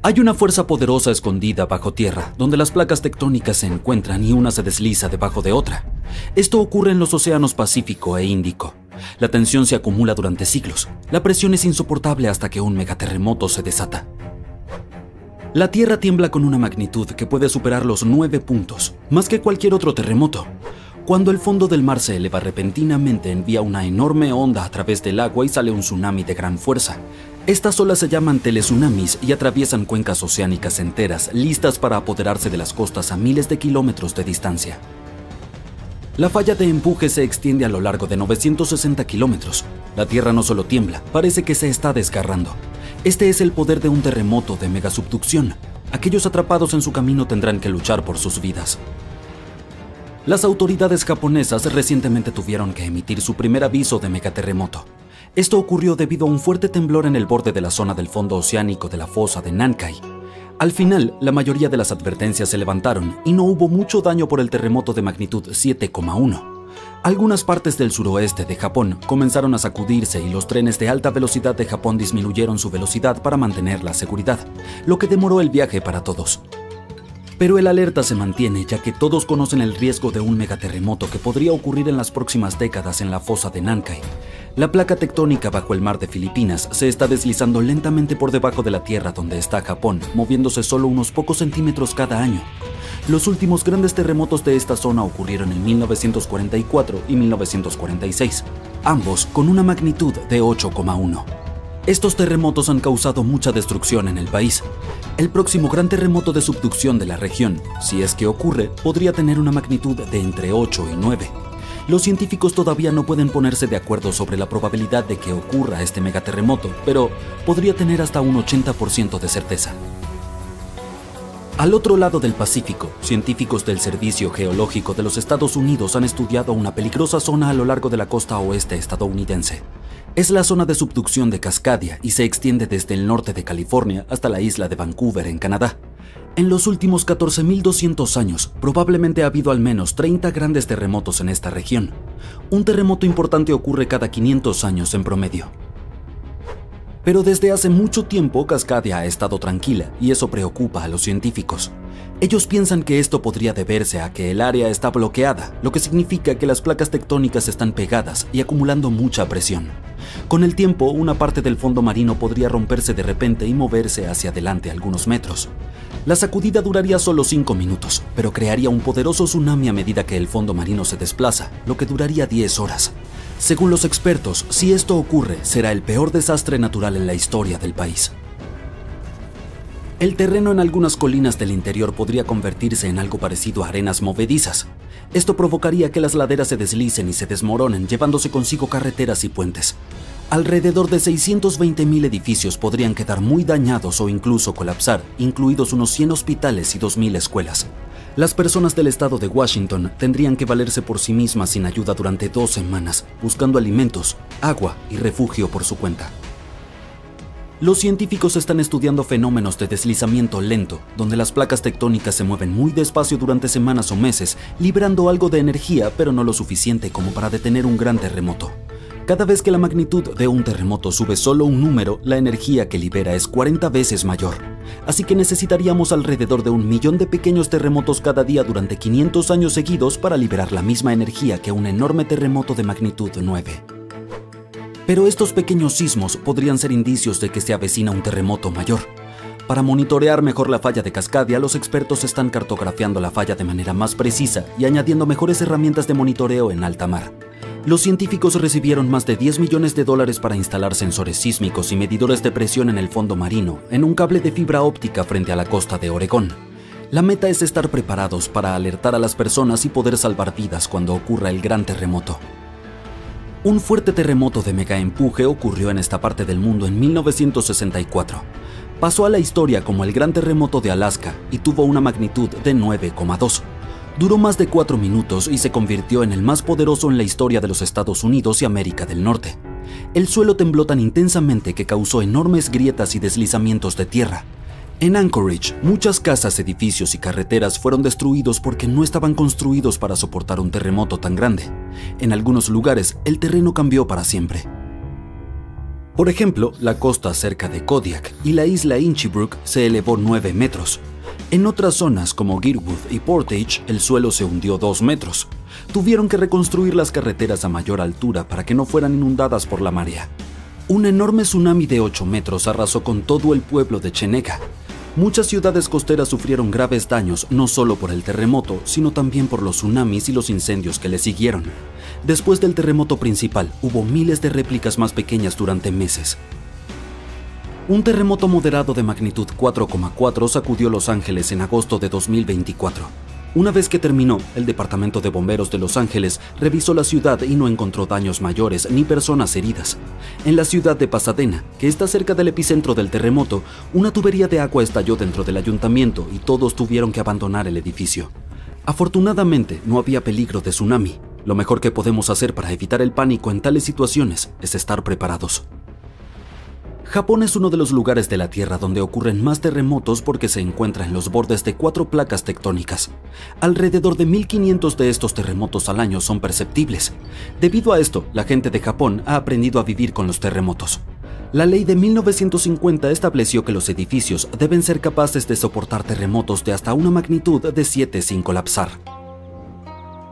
Hay una fuerza poderosa escondida bajo tierra, donde las placas tectónicas se encuentran y una se desliza debajo de otra. Esto ocurre en los océanos Pacífico e Índico. La tensión se acumula durante siglos. La presión es insoportable hasta que un megaterremoto se desata. La Tierra tiembla con una magnitud que puede superar los 9 puntos, más que cualquier otro terremoto. Cuando el fondo del mar se eleva repentinamente, envía una enorme onda a través del agua y sale un tsunami de gran fuerza. Estas olas se llaman teletsunamis y atraviesan cuencas oceánicas enteras, listas para apoderarse de las costas a miles de kilómetros de distancia. La falla de empuje se extiende a lo largo de 960 kilómetros. La Tierra no solo tiembla, parece que se está desgarrando. Este es el poder de un terremoto de megasubducción. Aquellos atrapados en su camino tendrán que luchar por sus vidas. Las autoridades japonesas recientemente tuvieron que emitir su primer aviso de megaterremoto. Esto ocurrió debido a un fuerte temblor en el borde de la zona del fondo oceánico de la fosa de Nankai. Al final, la mayoría de las advertencias se levantaron y no hubo mucho daño por el terremoto de magnitud 7,1. Algunas partes del suroeste de Japón comenzaron a sacudirse y los trenes de alta velocidad de Japón disminuyeron su velocidad para mantener la seguridad, lo que demoró el viaje para todos. Pero el alerta se mantiene, ya que todos conocen el riesgo de un megaterremoto que podría ocurrir en las próximas décadas en la fosa de Nankai. La placa tectónica bajo el mar de Filipinas se está deslizando lentamente por debajo de la tierra donde está Japón, moviéndose solo unos pocos centímetros cada año. Los últimos grandes terremotos de esta zona ocurrieron en 1944 y 1946, ambos con una magnitud de 8,1. Estos terremotos han causado mucha destrucción en el país. El próximo gran terremoto de subducción de la región, si es que ocurre, podría tener una magnitud de entre 8 y 9. Los científicos todavía no pueden ponerse de acuerdo sobre la probabilidad de que ocurra este megaterremoto, pero podría tener hasta un 80% de certeza. Al otro lado del Pacífico, científicos del Servicio Geológico de los Estados Unidos han estudiado una peligrosa zona a lo largo de la costa oeste estadounidense. Es la zona de subducción de Cascadia y se extiende desde el norte de California hasta la isla de Vancouver, en Canadá. En los últimos 14.200 años, probablemente ha habido al menos 30 grandes terremotos en esta región. Un terremoto importante ocurre cada 500 años en promedio. Pero desde hace mucho tiempo Cascadia ha estado tranquila y eso preocupa a los científicos. Ellos piensan que esto podría deberse a que el área está bloqueada, lo que significa que las placas tectónicas están pegadas y acumulando mucha presión. Con el tiempo, una parte del fondo marino podría romperse de repente y moverse hacia adelante algunos metros. La sacudida duraría solo 5 minutos, pero crearía un poderoso tsunami a medida que el fondo marino se desplaza, lo que duraría 10 horas. Según los expertos, si esto ocurre, será el peor desastre natural en la historia del país. El terreno en algunas colinas del interior podría convertirse en algo parecido a arenas movedizas. Esto provocaría que las laderas se deslicen y se desmoronen, llevándose consigo carreteras y puentes. Alrededor de 620.000 edificios podrían quedar muy dañados o incluso colapsar, incluidos unos 100 hospitales y 2.000 escuelas. Las personas del estado de Washington tendrían que valerse por sí mismas sin ayuda durante 2 semanas, buscando alimentos, agua y refugio por su cuenta. Los científicos están estudiando fenómenos de deslizamiento lento, donde las placas tectónicas se mueven muy despacio durante semanas o meses, liberando algo de energía, pero no lo suficiente como para detener un gran terremoto. Cada vez que la magnitud de un terremoto sube solo un número, la energía que libera es 40 veces mayor. Así que necesitaríamos alrededor de 1 millón de pequeños terremotos cada día durante 500 años seguidos para liberar la misma energía que un enorme terremoto de magnitud 9. Pero estos pequeños sismos podrían ser indicios de que se avecina un terremoto mayor. Para monitorear mejor la falla de Cascadia, los expertos están cartografiando la falla de manera más precisa y añadiendo mejores herramientas de monitoreo en alta mar. Los científicos recibieron más de $10 millones para instalar sensores sísmicos y medidores de presión en el fondo marino, en un cable de fibra óptica frente a la costa de Oregón. La meta es estar preparados para alertar a las personas y poder salvar vidas cuando ocurra el gran terremoto. Un fuerte terremoto de megaempuje ocurrió en esta parte del mundo en 1964. Pasó a la historia como el Gran Terremoto de Alaska y tuvo una magnitud de 9,2. Duró más de 4 minutos y se convirtió en el más poderoso en la historia de los Estados Unidos y América del Norte. El suelo tembló tan intensamente que causó enormes grietas y deslizamientos de tierra. En Anchorage, muchas casas, edificios y carreteras fueron destruidos porque no estaban construidos para soportar un terremoto tan grande. En algunos lugares, el terreno cambió para siempre. Por ejemplo, la costa cerca de Kodiak y la isla Inchbrook se elevó 9 metros. En otras zonas como Girwood y Portage, el suelo se hundió 2 metros. Tuvieron que reconstruir las carreteras a mayor altura para que no fueran inundadas por la marea. Un enorme tsunami de 8 metros arrasó con todo el pueblo de Chenega. Muchas ciudades costeras sufrieron graves daños no solo por el terremoto, sino también por los tsunamis y los incendios que le siguieron. Después del terremoto principal, hubo miles de réplicas más pequeñas durante meses. Un terremoto moderado de magnitud 4,4 sacudió Los Ángeles en agosto de 2024. Una vez que terminó, el Departamento de Bomberos de Los Ángeles revisó la ciudad y no encontró daños mayores ni personas heridas. En la ciudad de Pasadena, que está cerca del epicentro del terremoto, una tubería de agua estalló dentro del ayuntamiento y todos tuvieron que abandonar el edificio. Afortunadamente, no había peligro de tsunami. Lo mejor que podemos hacer para evitar el pánico en tales situaciones es estar preparados. Japón es uno de los lugares de la Tierra donde ocurren más terremotos porque se encuentra en los bordes de 4 placas tectónicas. Alrededor de 1500 de estos terremotos al año son perceptibles. Debido a esto, la gente de Japón ha aprendido a vivir con los terremotos. La ley de 1950 estableció que los edificios deben ser capaces de soportar terremotos de hasta una magnitud de 7 sin colapsar.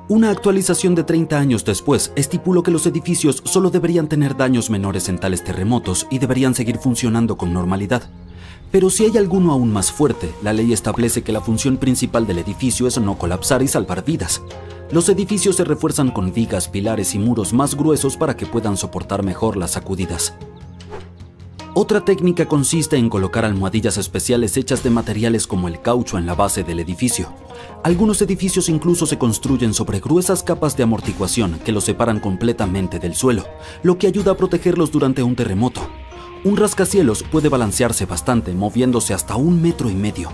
Una actualización de 30 años después estipuló que los edificios solo deberían tener daños menores en tales terremotos y deberían seguir funcionando con normalidad. Pero si hay alguno aún más fuerte, la ley establece que la función principal del edificio es no colapsar y salvar vidas. Los edificios se refuerzan con vigas, pilares y muros más gruesos para que puedan soportar mejor las sacudidas. Otra técnica consiste en colocar almohadillas especiales hechas de materiales como el caucho en la base del edificio. Algunos edificios incluso se construyen sobre gruesas capas de amortiguación que los separan completamente del suelo, lo que ayuda a protegerlos durante un terremoto. Un rascacielos puede balancearse bastante, moviéndose hasta 1,5 metros.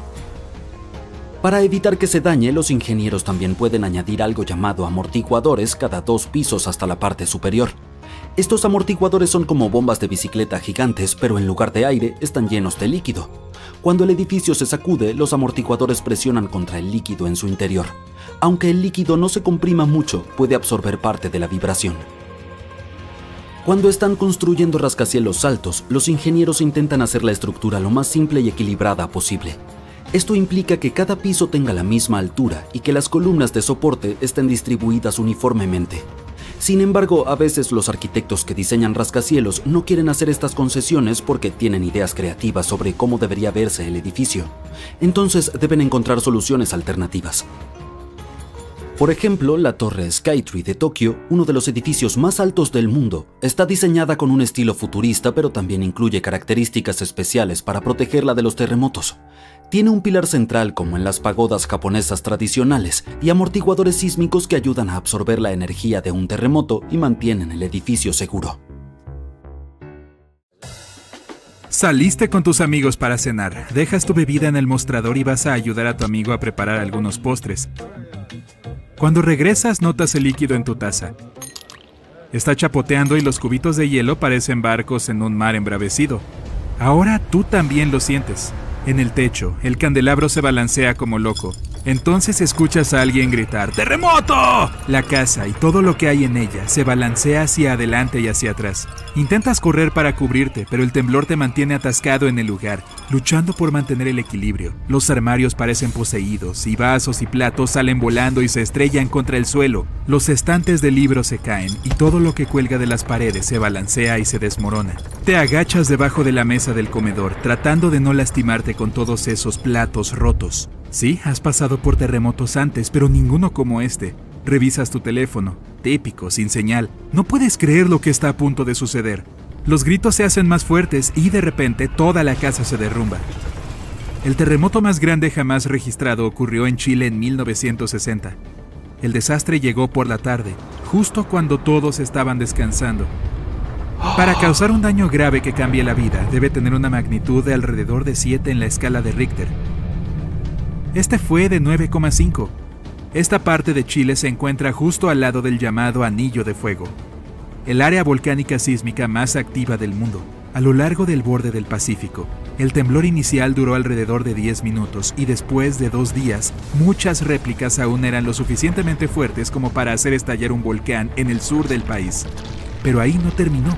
Para evitar que se dañe, los ingenieros también pueden añadir algo llamado amortiguadores cada 2 pisos hasta la parte superior. Estos amortiguadores son como bombas de bicicleta gigantes, pero en lugar de aire están llenos de líquido. Cuando el edificio se sacude, los amortiguadores presionan contra el líquido en su interior. Aunque el líquido no se comprima mucho, puede absorber parte de la vibración. Cuando están construyendo rascacielos altos, los ingenieros intentan hacer la estructura lo más simple y equilibrada posible. Esto implica que cada piso tenga la misma altura y que las columnas de soporte estén distribuidas uniformemente. Sin embargo, a veces los arquitectos que diseñan rascacielos no quieren hacer estas concesiones porque tienen ideas creativas sobre cómo debería verse el edificio. Entonces deben encontrar soluciones alternativas. Por ejemplo, la Torre Skytree de Tokio, uno de los edificios más altos del mundo, está diseñada con un estilo futurista, pero también incluye características especiales para protegerla de los terremotos. Tiene un pilar central como en las pagodas japonesas tradicionales y amortiguadores sísmicos que ayudan a absorber la energía de un terremoto y mantienen el edificio seguro. Saliste con tus amigos para cenar. Dejas tu bebida en el mostrador y vas a ayudar a tu amigo a preparar algunos postres. Cuando regresas, notas el líquido en tu taza. Está chapoteando y los cubitos de hielo parecen barcos en un mar embravecido. Ahora tú también lo sientes. En el techo, el candelabro se balancea como loco. Entonces escuchas a alguien gritar ¡terremoto! La casa y todo lo que hay en ella se balancea hacia adelante y hacia atrás. Intentas correr para cubrirte, pero el temblor te mantiene atascado en el lugar, luchando por mantener el equilibrio. Los armarios parecen poseídos y vasos y platos salen volando y se estrellan contra el suelo. Los estantes de libros se caen y todo lo que cuelga de las paredes se balancea y se desmorona. Te agachas debajo de la mesa del comedor, tratando de no lastimarte con todos esos platos rotos. Sí, has pasado por terremotos antes, pero ninguno como este. Revisas tu teléfono, típico, sin señal. No puedes creer lo que está a punto de suceder. Los gritos se hacen más fuertes y de repente toda la casa se derrumba. El terremoto más grande jamás registrado ocurrió en Chile en 1960. El desastre llegó por la tarde, justo cuando todos estaban descansando. Para causar un daño grave que cambie la vida, debe tener una magnitud de alrededor de 7 en la escala de Richter. Este fue de 9,5. Esta parte de Chile se encuentra justo al lado del llamado Anillo de Fuego, el área volcánica sísmica más activa del mundo, a lo largo del borde del Pacífico. El temblor inicial duró alrededor de 10 minutos y después de 2 días, muchas réplicas aún eran lo suficientemente fuertes como para hacer estallar un volcán en el sur del país. Pero ahí no terminó.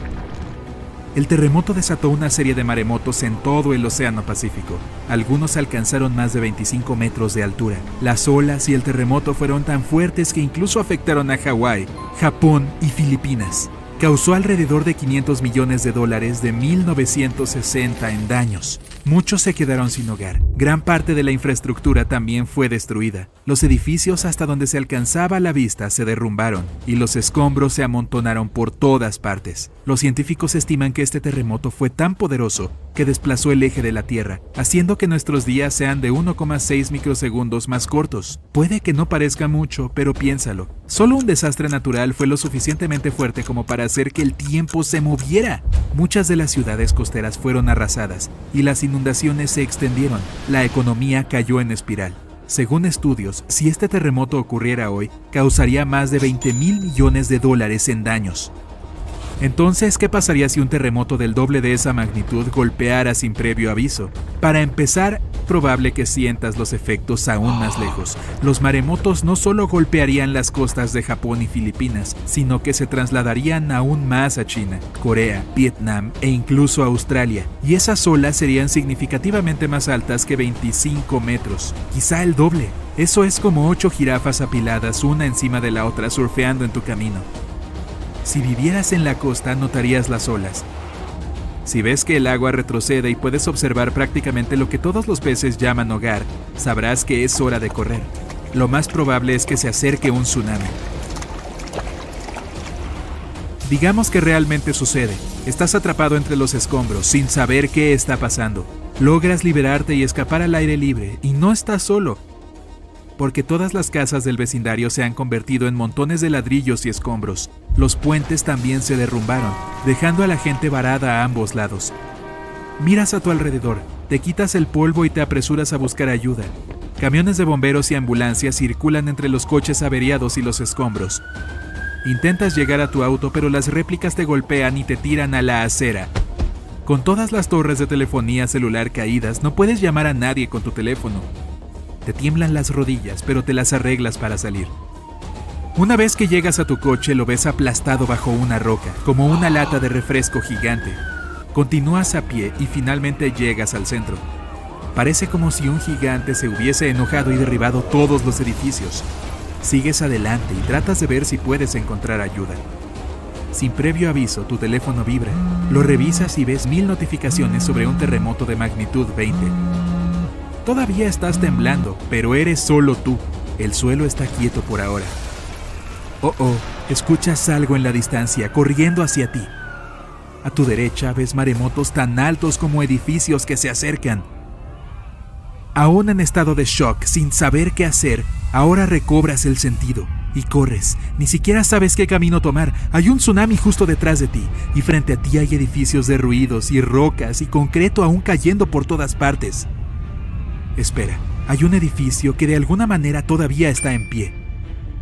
El terremoto desató una serie de maremotos en todo el Océano Pacífico. Algunos alcanzaron más de 25 metros de altura. Las olas y el terremoto fueron tan fuertes que incluso afectaron a Hawái, Japón y Filipinas. Causó alrededor de $500 millones de 1960 en daños. Muchos se quedaron sin hogar. Gran parte de la infraestructura también fue destruida. Los edificios hasta donde se alcanzaba la vista se derrumbaron y los escombros se amontonaron por todas partes. Los científicos estiman que este terremoto fue tan poderoso que desplazó el eje de la Tierra, haciendo que nuestros días sean de 1,6 microsegundos más cortos. Puede que no parezca mucho, pero piénsalo. Solo un desastre natural fue lo suficientemente fuerte como para hacer que el tiempo se moviera. Muchas de las ciudades costeras fueron arrasadas y las inundaciones se extendieron. La economía cayó en espiral. Según estudios, si este terremoto ocurriera hoy, causaría más de $20,000 millones en daños. Entonces, ¿qué pasaría si un terremoto del doble de esa magnitud golpeara sin previo aviso? Para empezar, probable que sientas los efectos aún más lejos. Los maremotos no solo golpearían las costas de Japón y Filipinas, sino que se trasladarían aún más a China, Corea, Vietnam e incluso a Australia. Y esas olas serían significativamente más altas que 25 metros, quizá el doble. Eso es como 8 jirafas apiladas una encima de la otra surfeando en tu camino. Si vivieras en la costa, notarías las olas. Si ves que el agua retrocede y puedes observar prácticamente lo que todos los peces llaman hogar, sabrás que es hora de correr. Lo más probable es que se acerque un tsunami. Digamos que realmente sucede. Estás atrapado entre los escombros, sin saber qué está pasando. Logras liberarte y escapar al aire libre, y no estás solo, porque todas las casas del vecindario se han convertido en montones de ladrillos y escombros. Los puentes también se derrumbaron, dejando a la gente varada a ambos lados. Miras a tu alrededor, te quitas el polvo y te apresuras a buscar ayuda. Camiones de bomberos y ambulancias circulan entre los coches averiados y los escombros. Intentas llegar a tu auto, pero las réplicas te golpean y te tiran a la acera. Con todas las torres de telefonía celular caídas, no puedes llamar a nadie con tu teléfono. Te tiemblan las rodillas, pero te las arreglas para salir. Una vez que llegas a tu coche, lo ves aplastado bajo una roca, como una lata de refresco gigante. Continúas a pie y finalmente llegas al centro. Parece como si un gigante se hubiese enojado y derribado todos los edificios. Sigues adelante y tratas de ver si puedes encontrar ayuda. Sin previo aviso, tu teléfono vibra. Lo revisas y ves 1000 notificaciones sobre un terremoto de magnitud 20. Todavía estás temblando, pero eres solo tú. El suelo está quieto por ahora. Escuchas algo en la distancia, corriendo hacia ti. A tu derecha ves maremotos tan altos como edificios que se acercan. Aún en estado de shock, sin saber qué hacer, ahora recobras el sentido y corres. Ni siquiera sabes qué camino tomar. Hay un tsunami justo detrás de ti, y frente a ti hay edificios derruidos y rocas y concreto aún cayendo por todas partes. Espera, hay un edificio que de alguna manera todavía está en pie.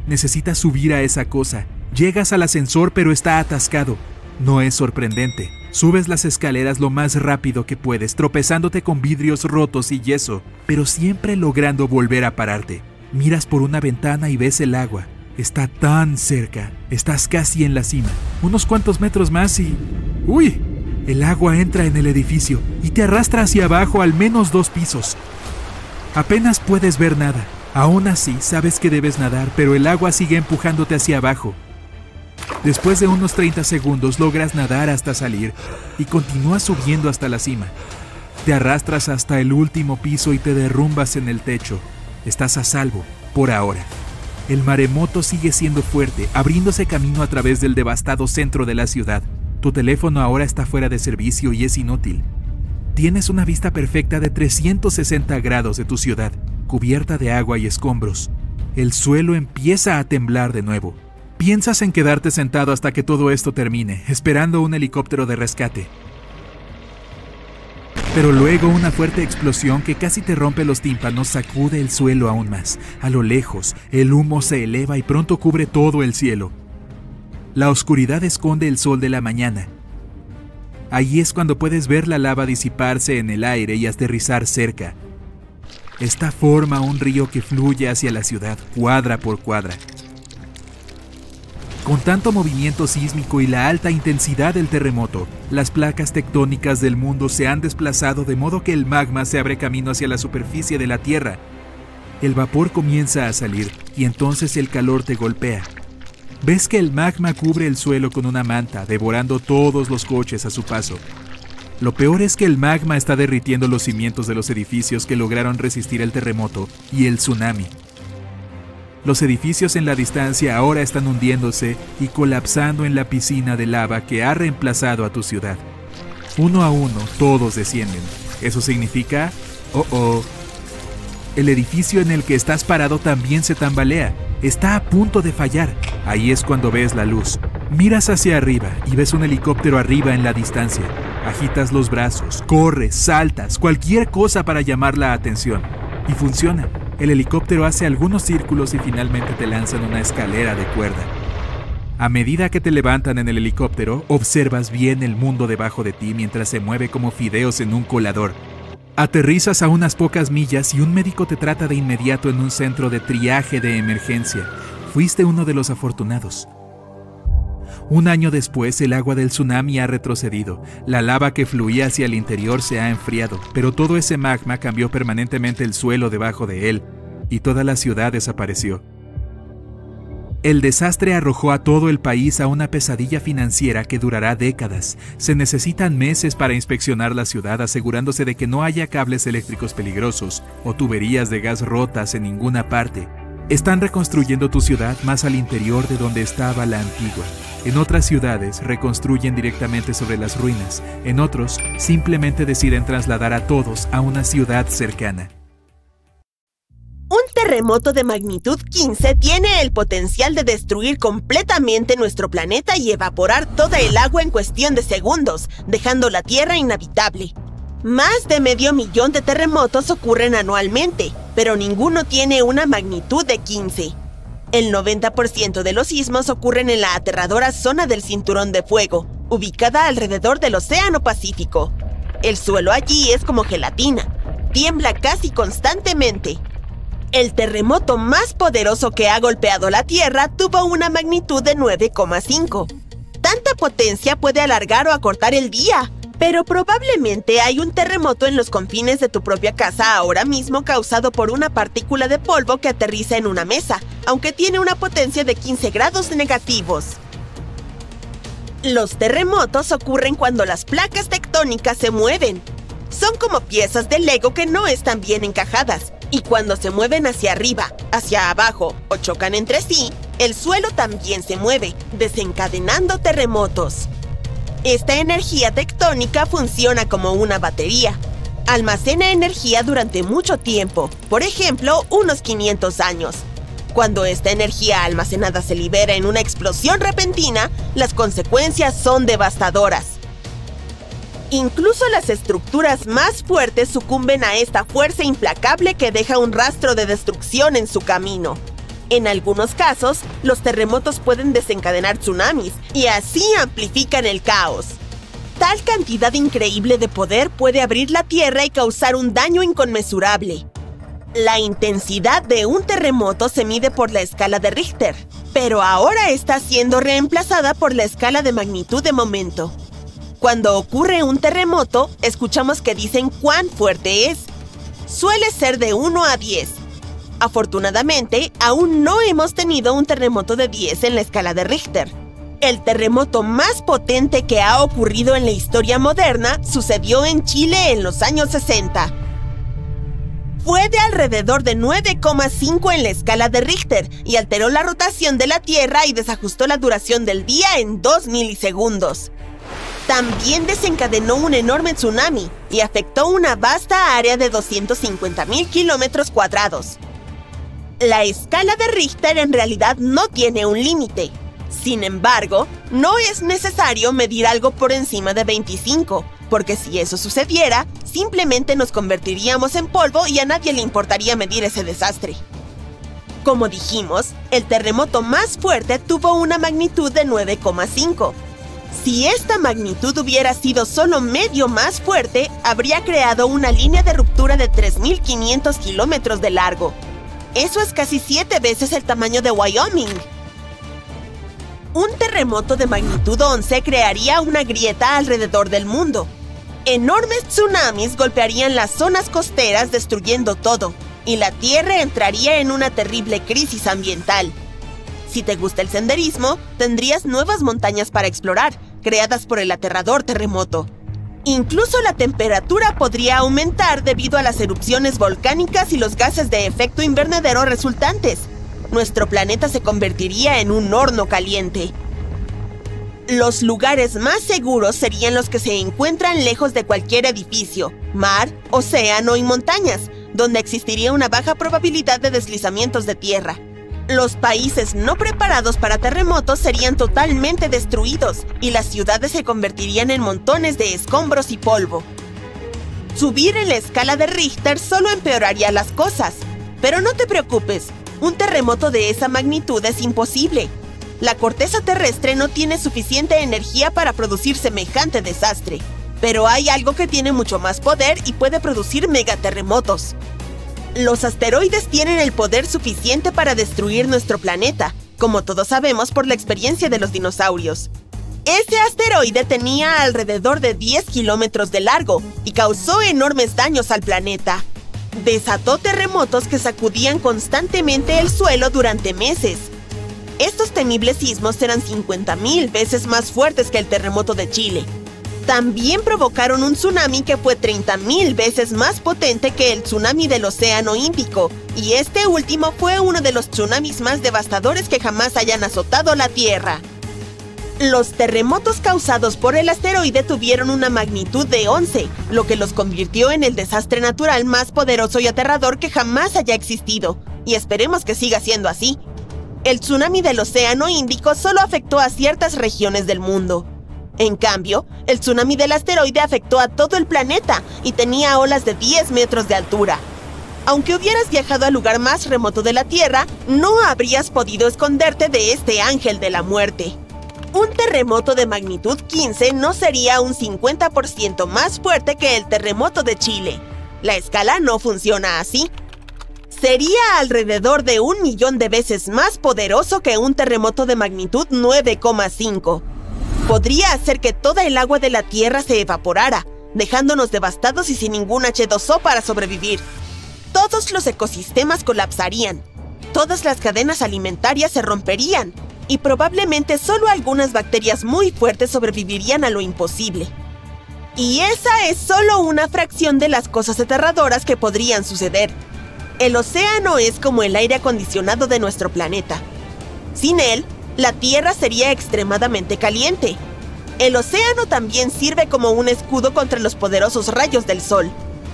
Necesitas subir a esa cosa. Llegas al ascensor, pero está atascado. No es sorprendente. Subes las escaleras lo más rápido que puedes, tropezándote con vidrios rotos y yeso, pero siempre logrando volver a pararte. Miras por una ventana y ves el agua. Está tan cerca. Estás casi en la cima. Unos cuantos metros más y... ¡Uy! El agua entra en el edificio y te arrastra hacia abajo al menos 2 pisos. Apenas puedes ver nada. Aún así, sabes que debes nadar, pero el agua sigue empujándote hacia abajo. Después de unos 30 segundos logras nadar hasta salir y continúas subiendo hasta la cima. Te arrastras hasta el último piso y te derrumbas en el techo. Estás a salvo, por ahora. El maremoto sigue siendo fuerte, abriéndose camino a través del devastado centro de la ciudad. Tu teléfono ahora está fuera de servicio y es inútil. Tienes una vista perfecta de 360 grados de tu ciudad, cubierta de agua y escombros. El suelo empieza a temblar de nuevo. Piensas en quedarte sentado hasta que todo esto termine, esperando un helicóptero de rescate. Pero luego una fuerte explosión que casi te rompe los tímpanos sacude el suelo aún más. A lo lejos, el humo se eleva y pronto cubre todo el cielo. La oscuridad esconde el sol de la mañana. Ahí es cuando puedes ver la lava disiparse en el aire y aterrizar cerca. Esta forma un río que fluye hacia la ciudad, cuadra por cuadra. Con tanto movimiento sísmico y la alta intensidad del terremoto, las placas tectónicas del mundo se han desplazado de modo que el magma se abre camino hacia la superficie de la Tierra. El vapor comienza a salir y entonces el calor te golpea. Ves que el magma cubre el suelo con una manta, devorando todos los coches a su paso. Lo peor es que el magma está derritiendo los cimientos de los edificios que lograron resistir el terremoto y el tsunami. Los edificios en la distancia ahora están hundiéndose y colapsando en la piscina de lava que ha reemplazado a tu ciudad. Uno a uno, todos descienden. Eso significa... ¡oh! El edificio en el que estás parado también se tambalea. Está a punto de fallar. Ahí es cuando ves la luz. Miras hacia arriba y ves un helicóptero arriba en la distancia. Agitas los brazos, corres, saltas, cualquier cosa para llamar la atención. Y funciona. El helicóptero hace algunos círculos y finalmente te lanzan una escalera de cuerda. A medida que te levantan en el helicóptero, observas bien el mundo debajo de ti mientras se mueve como fideos en un colador. Aterrizas a unas pocas millas y un médico te trata de inmediato en un centro de triaje de emergencia. Fuiste uno de los afortunados. Un año después, el agua del tsunami ha retrocedido. La lava que fluía hacia el interior se ha enfriado, pero todo ese magma cambió permanentemente el suelo debajo de él, y toda la ciudad desapareció. El desastre arrojó a todo el país a una pesadilla financiera que durará décadas. Se necesitan meses para inspeccionar la ciudad, asegurándose de que no haya cables eléctricos peligrosos o tuberías de gas rotas en ninguna parte. Están reconstruyendo tu ciudad más al interior de donde estaba la antigua. En otras ciudades reconstruyen directamente sobre las ruinas. En otros, simplemente deciden trasladar a todos a una ciudad cercana. Un terremoto de magnitud 15 tiene el potencial de destruir completamente nuestro planeta y evaporar toda el agua en cuestión de segundos, dejando la Tierra inhabitable. Más de 500.000 de terremotos ocurren anualmente, pero ninguno tiene una magnitud de 15. El 90% de los sismos ocurren en la aterradora zona del Cinturón de Fuego, ubicada alrededor del Océano Pacífico. El suelo allí es como gelatina, tiembla casi constantemente. El terremoto más poderoso que ha golpeado la Tierra tuvo una magnitud de 9,5. Tanta potencia puede alargar o acortar el día, pero probablemente hay un terremoto en los confines de tu propia casa ahora mismo causado por una partícula de polvo que aterriza en una mesa, aunque tiene una potencia de 15 grados negativos. Los terremotos ocurren cuando las placas tectónicas se mueven. Son como piezas de Lego que no están bien encajadas, y cuando se mueven hacia arriba, hacia abajo o chocan entre sí, el suelo también se mueve, desencadenando terremotos. Esta energía tectónica funciona como una batería. Almacena energía durante mucho tiempo, por ejemplo, unos 500 años. Cuando esta energía almacenada se libera en una explosión repentina, las consecuencias son devastadoras. Incluso las estructuras más fuertes sucumben a esta fuerza implacable que deja un rastro de destrucción en su camino. En algunos casos, los terremotos pueden desencadenar tsunamis y así amplifican el caos. Tal cantidad increíble de poder puede abrir la Tierra y causar un daño inconmensurable. La intensidad de un terremoto se mide por la escala de Richter, pero ahora está siendo reemplazada por la escala de magnitud de momento. Cuando ocurre un terremoto, escuchamos que dicen cuán fuerte es. Suele ser de 1 a 10. Afortunadamente, aún no hemos tenido un terremoto de 10 en la escala de Richter. El terremoto más potente que ha ocurrido en la historia moderna sucedió en Chile en los años 60. Fue de alrededor de 9,5 en la escala de Richter y alteró la rotación de la Tierra y desajustó la duración del día en 2 milisegundos. También desencadenó un enorme tsunami y afectó una vasta área de 250.000 kilómetros cuadrados. La escala de Richter en realidad no tiene un límite. Sin embargo, no es necesario medir algo por encima de 25, porque si eso sucediera, simplemente nos convertiríamos en polvo y a nadie le importaría medir ese desastre. Como dijimos, el terremoto más fuerte tuvo una magnitud de 9,5. Si esta magnitud hubiera sido solo medio más fuerte, habría creado una línea de ruptura de 3.500 kilómetros de largo. Eso es casi 7 veces el tamaño de Wyoming. Un terremoto de magnitud 11 crearía una grieta alrededor del mundo. Enormes tsunamis golpearían las zonas costeras destruyendo todo, y la Tierra entraría en una terrible crisis ambiental. Si te gusta el senderismo, tendrías nuevas montañas para explorar, creadas por el aterrador terremoto. Incluso la temperatura podría aumentar debido a las erupciones volcánicas y los gases de efecto invernadero resultantes. Nuestro planeta se convertiría en un horno caliente. Los lugares más seguros serían los que se encuentran lejos de cualquier edificio, mar, océano y montañas, donde existiría una baja probabilidad de deslizamientos de tierra. Los países no preparados para terremotos serían totalmente destruidos y las ciudades se convertirían en montones de escombros y polvo. Subir en la escala de Richter solo empeoraría las cosas. Pero no te preocupes, un terremoto de esa magnitud es imposible. La corteza terrestre no tiene suficiente energía para producir semejante desastre. Pero hay algo que tiene mucho más poder y puede producir megaterremotos. Los asteroides tienen el poder suficiente para destruir nuestro planeta, como todos sabemos por la experiencia de los dinosaurios. Ese asteroide tenía alrededor de 10 kilómetros de largo y causó enormes daños al planeta. Desató terremotos que sacudían constantemente el suelo durante meses. Estos temibles sismos eran 50,000 veces más fuertes que el terremoto de Chile. También provocaron un tsunami que fue 30,000 veces más potente que el tsunami del Océano Índico, y este último fue uno de los tsunamis más devastadores que jamás hayan azotado la Tierra. Los terremotos causados por el asteroide tuvieron una magnitud de 11, lo que los convirtió en el desastre natural más poderoso y aterrador que jamás haya existido, y esperemos que siga siendo así. El tsunami del Océano Índico solo afectó a ciertas regiones del mundo. En cambio, el tsunami del asteroide afectó a todo el planeta y tenía olas de 10 metros de altura. Aunque hubieras viajado al lugar más remoto de la Tierra, no habrías podido esconderte de este ángel de la muerte. Un terremoto de magnitud 15 no sería un 50% más fuerte que el terremoto de Chile. La escala no funciona así. Sería alrededor de 1 millón de veces más poderoso que un terremoto de magnitud 9,5. Podría hacer que toda el agua de la Tierra se evaporara, dejándonos devastados y sin ningún H2O para sobrevivir. Todos los ecosistemas colapsarían, todas las cadenas alimentarias se romperían, y probablemente solo algunas bacterias muy fuertes sobrevivirían a lo imposible. Y esa es solo una fracción de las cosas aterradoras que podrían suceder. El océano es como el aire acondicionado de nuestro planeta. Sin él, la Tierra sería extremadamente caliente. El océano también sirve como un escudo contra los poderosos rayos del sol.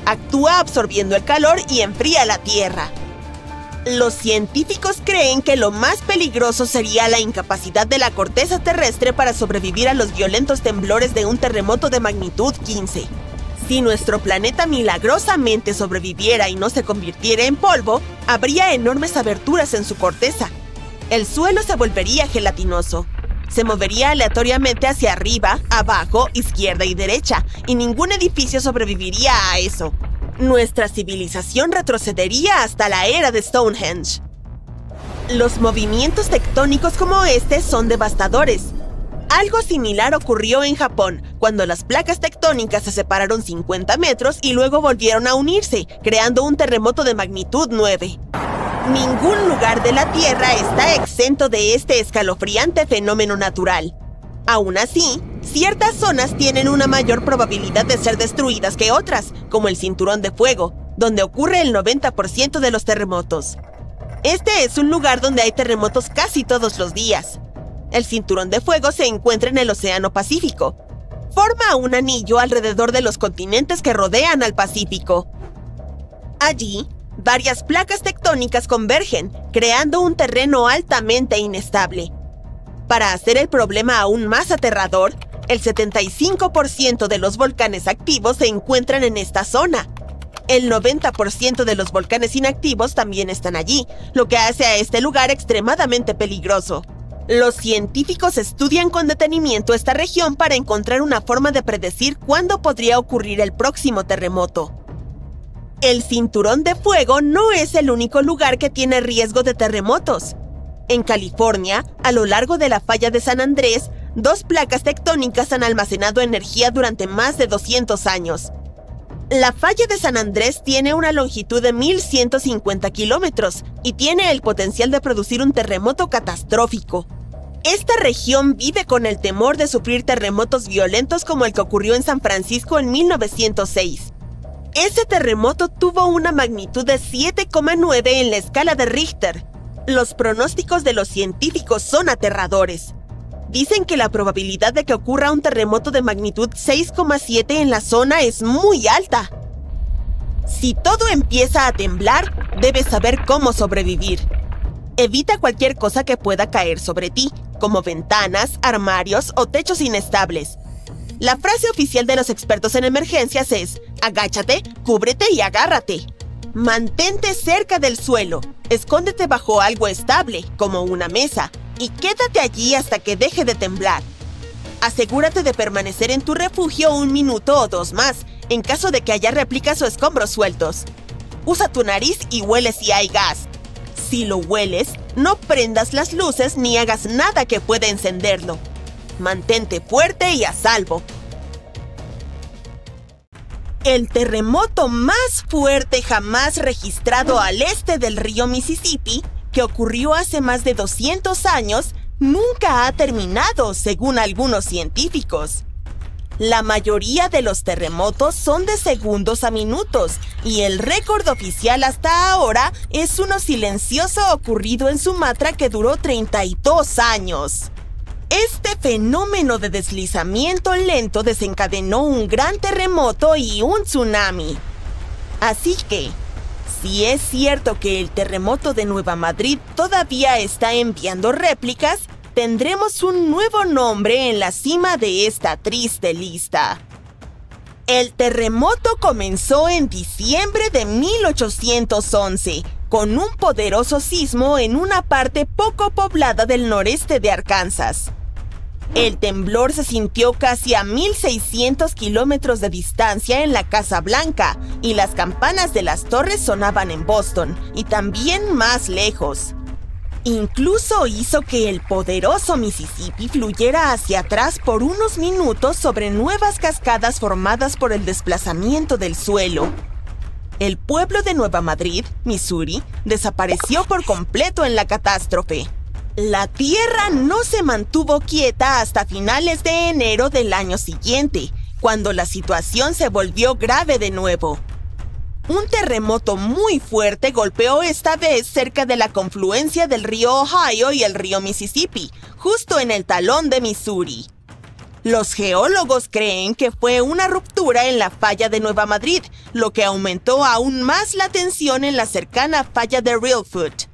Actúa absorbiendo el calor y enfría la Tierra. Los científicos creen que lo más peligroso sería la incapacidad de la corteza terrestre para sobrevivir a los violentos temblores de un terremoto de magnitud 15. Si nuestro planeta milagrosamente sobreviviera y no se convirtiera en polvo, habría enormes aberturas en su corteza. El suelo se volvería gelatinoso. Se movería aleatoriamente hacia arriba, abajo, izquierda y derecha, y ningún edificio sobreviviría a eso. Nuestra civilización retrocedería hasta la era de Stonehenge. Los movimientos tectónicos como este son devastadores. Algo similar ocurrió en Japón, cuando las placas tectónicas se separaron 50 metros y luego volvieron a unirse, creando un terremoto de magnitud 9. Ningún lugar de la Tierra está exento de este escalofriante fenómeno natural. Aún así, ciertas zonas tienen una mayor probabilidad de ser destruidas que otras, como el Cinturón de Fuego, donde ocurre el 90% de los terremotos. Este es un lugar donde hay terremotos casi todos los días. El Cinturón de Fuego se encuentra en el Océano Pacífico. Forma un anillo alrededor de los continentes que rodean al Pacífico. Allí, varias placas tectónicas convergen, creando un terreno altamente inestable. Para hacer el problema aún más aterrador, el 75% de los volcanes activos se encuentran en esta zona. El 90% de los volcanes inactivos también están allí, lo que hace a este lugar extremadamente peligroso. Los científicos estudian con detenimiento esta región para encontrar una forma de predecir cuándo podría ocurrir el próximo terremoto. El Cinturón de Fuego no es el único lugar que tiene riesgo de terremotos. En California, a lo largo de la falla de San Andrés, 2 placas tectónicas han almacenado energía durante más de 200 años. La falla de San Andrés tiene una longitud de 1.150 kilómetros y tiene el potencial de producir un terremoto catastrófico. Esta región vive con el temor de sufrir terremotos violentos como el que ocurrió en San Francisco en 1906. Ese terremoto tuvo una magnitud de 7,9 en la escala de Richter. Los pronósticos de los científicos son aterradores. Dicen que la probabilidad de que ocurra un terremoto de magnitud 6,7 en la zona es muy alta. Si todo empieza a temblar, debes saber cómo sobrevivir. Evita cualquier cosa que pueda caer sobre ti, como ventanas, armarios o techos inestables. La frase oficial de los expertos en emergencias es: agáchate, cúbrete y agárrate. Mantente cerca del suelo, escóndete bajo algo estable, como una mesa, y quédate allí hasta que deje de temblar. Asegúrate de permanecer en tu refugio 1 minuto o 2 más, en caso de que haya réplicas o escombros sueltos. Usa tu nariz y huele si hay gas. Si lo hueles, no prendas las luces ni hagas nada que pueda encenderlo. Mantente fuerte y a salvo. El terremoto más fuerte jamás registrado al este del río Mississippi, que ocurrió hace más de 200 años, nunca ha terminado, según algunos científicos. La mayoría de los terremotos son de segundos a minutos, y el récord oficial hasta ahora es uno silencioso ocurrido en Sumatra que duró 32 años. Este fenómeno de deslizamiento lento desencadenó un gran terremoto y un tsunami. Así que, si es cierto que el terremoto de Nueva Madrid todavía está enviando réplicas, tendremos un nuevo nombre en la cima de esta triste lista. El terremoto comenzó en diciembre de 1811, con un poderoso sismo en una parte poco poblada del noreste de Arkansas. El temblor se sintió casi a 1.600 kilómetros de distancia en la Casa Blanca, y las campanas de las torres sonaban en Boston, y también más lejos. Incluso hizo que el poderoso Mississippi fluyera hacia atrás por unos minutos sobre nuevas cascadas formadas por el desplazamiento del suelo. El pueblo de Nueva Madrid, Missouri, desapareció por completo en la catástrofe. La tierra no se mantuvo quieta hasta finales de enero del año siguiente, cuando la situación se volvió grave de nuevo. Un terremoto muy fuerte golpeó esta vez cerca de la confluencia del río Ohio y el río Mississippi, justo en el talón de Missouri. Los geólogos creen que fue una ruptura en la falla de Nueva Madrid, lo que aumentó aún más la tensión en la cercana falla de Reelfoot.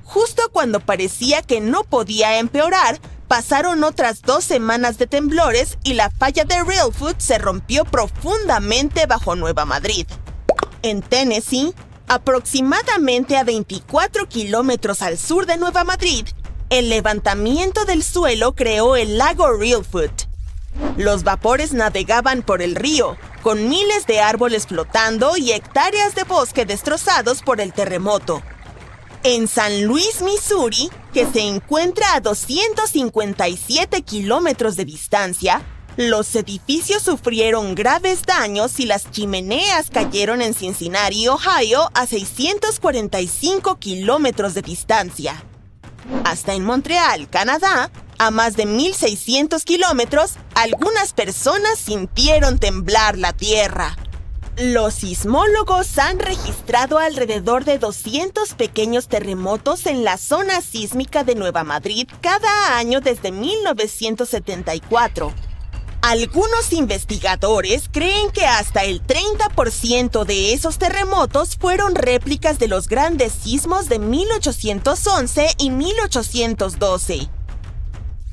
Justo cuando parecía que no podía empeorar, pasaron otras 2 semanas de temblores y la falla de Reelfoot se rompió profundamente bajo Nueva Madrid. En Tennessee, aproximadamente a 24 kilómetros al sur de Nueva Madrid, el levantamiento del suelo creó el lago Reelfoot. Los vapores navegaban por el río, con miles de árboles flotando y hectáreas de bosque destrozados por el terremoto. En San Luis, Missouri, que se encuentra a 257 kilómetros de distancia, los edificios sufrieron graves daños y las chimeneas cayeron en Cincinnati, Ohio, a 645 kilómetros de distancia. Hasta en Montreal, Canadá, a más de 1.600 kilómetros, algunas personas sintieron temblar la tierra. Los sismólogos han registrado alrededor de 200 pequeños terremotos en la zona sísmica de Nueva Madrid cada año desde 1974. Algunos investigadores creen que hasta el 30% de esos terremotos fueron réplicas de los grandes sismos de 1811 y 1812.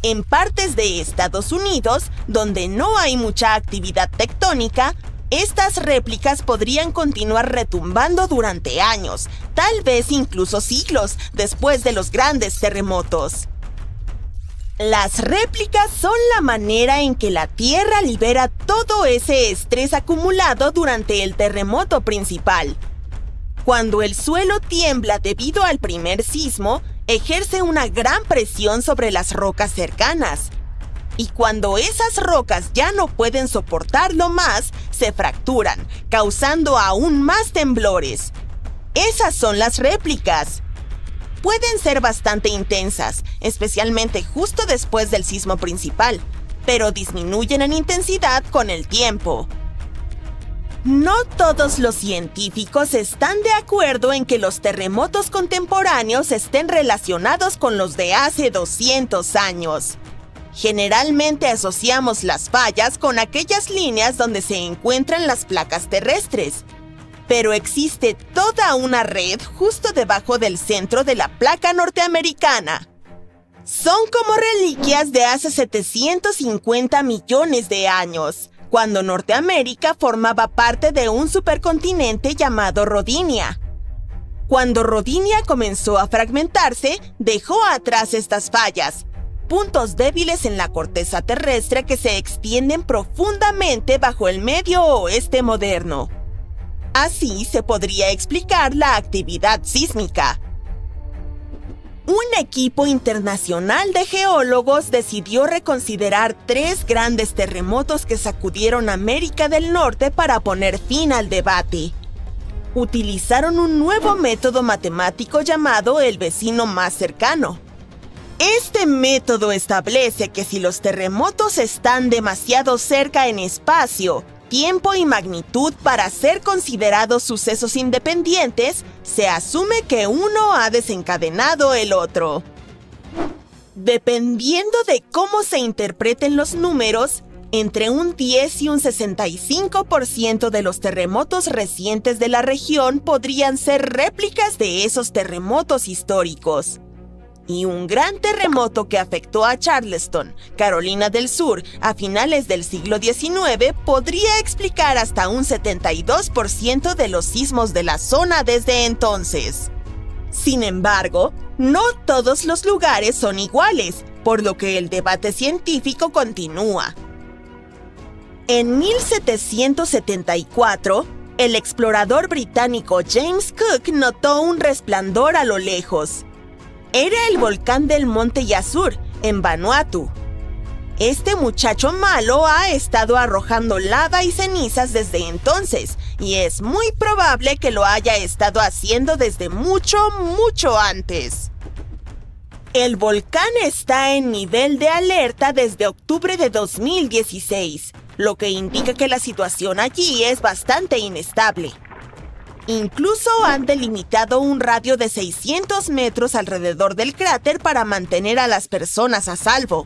En partes de Estados Unidos, donde no hay mucha actividad tectónica, estas réplicas podrían continuar retumbando durante años, tal vez incluso siglos, después de los grandes terremotos. Las réplicas son la manera en que la Tierra libera todo ese estrés acumulado durante el terremoto principal. Cuando el suelo tiembla debido al primer sismo, ejerce una gran presión sobre las rocas cercanas. Y cuando esas rocas ya no pueden soportarlo más, se fracturan, causando aún más temblores. Esas son las réplicas. Pueden ser bastante intensas, especialmente justo después del sismo principal, pero disminuyen en intensidad con el tiempo. No todos los científicos están de acuerdo en que los terremotos contemporáneos estén relacionados con los de hace 200 años. Generalmente asociamos las fallas con aquellas líneas donde se encuentran las placas terrestres, pero existe toda una red justo debajo del centro de la placa norteamericana. Son como reliquias de hace 750 millones de años, cuando Norteamérica formaba parte de un supercontinente llamado Rodinia. Cuando Rodinia comenzó a fragmentarse, dejó atrás estas fallas, puntos débiles en la corteza terrestre que se extienden profundamente bajo el medio oeste moderno. Así se podría explicar la actividad sísmica. Un equipo internacional de geólogos decidió reconsiderar 3 grandes terremotos que sacudieron América del Norte para poner fin al debate. Utilizaron un nuevo método matemático llamado el vecino más cercano. Este método establece que si los terremotos están demasiado cerca en espacio, tiempo y magnitud para ser considerados sucesos independientes, se asume que uno ha desencadenado el otro. Dependiendo de cómo se interpreten los números, entre un 10 y un 65% de los terremotos recientes de la región podrían ser réplicas de esos terremotos históricos. Y un gran terremoto que afectó a Charleston, Carolina del Sur, a finales del siglo XIX podría explicar hasta un 72% de los sismos de la zona desde entonces. Sin embargo, no todos los lugares son iguales, por lo que el debate científico continúa. En 1774, el explorador británico James Cook notó un resplandor a lo lejos. Era el volcán del Monte Yasur, en Vanuatu. Este muchacho malo ha estado arrojando lava y cenizas desde entonces, y es muy probable que lo haya estado haciendo desde mucho antes. El volcán está en nivel de alerta desde octubre de 2016, lo que indica que la situación allí es bastante inestable. Incluso han delimitado un radio de 600 metros alrededor del cráter para mantener a las personas a salvo.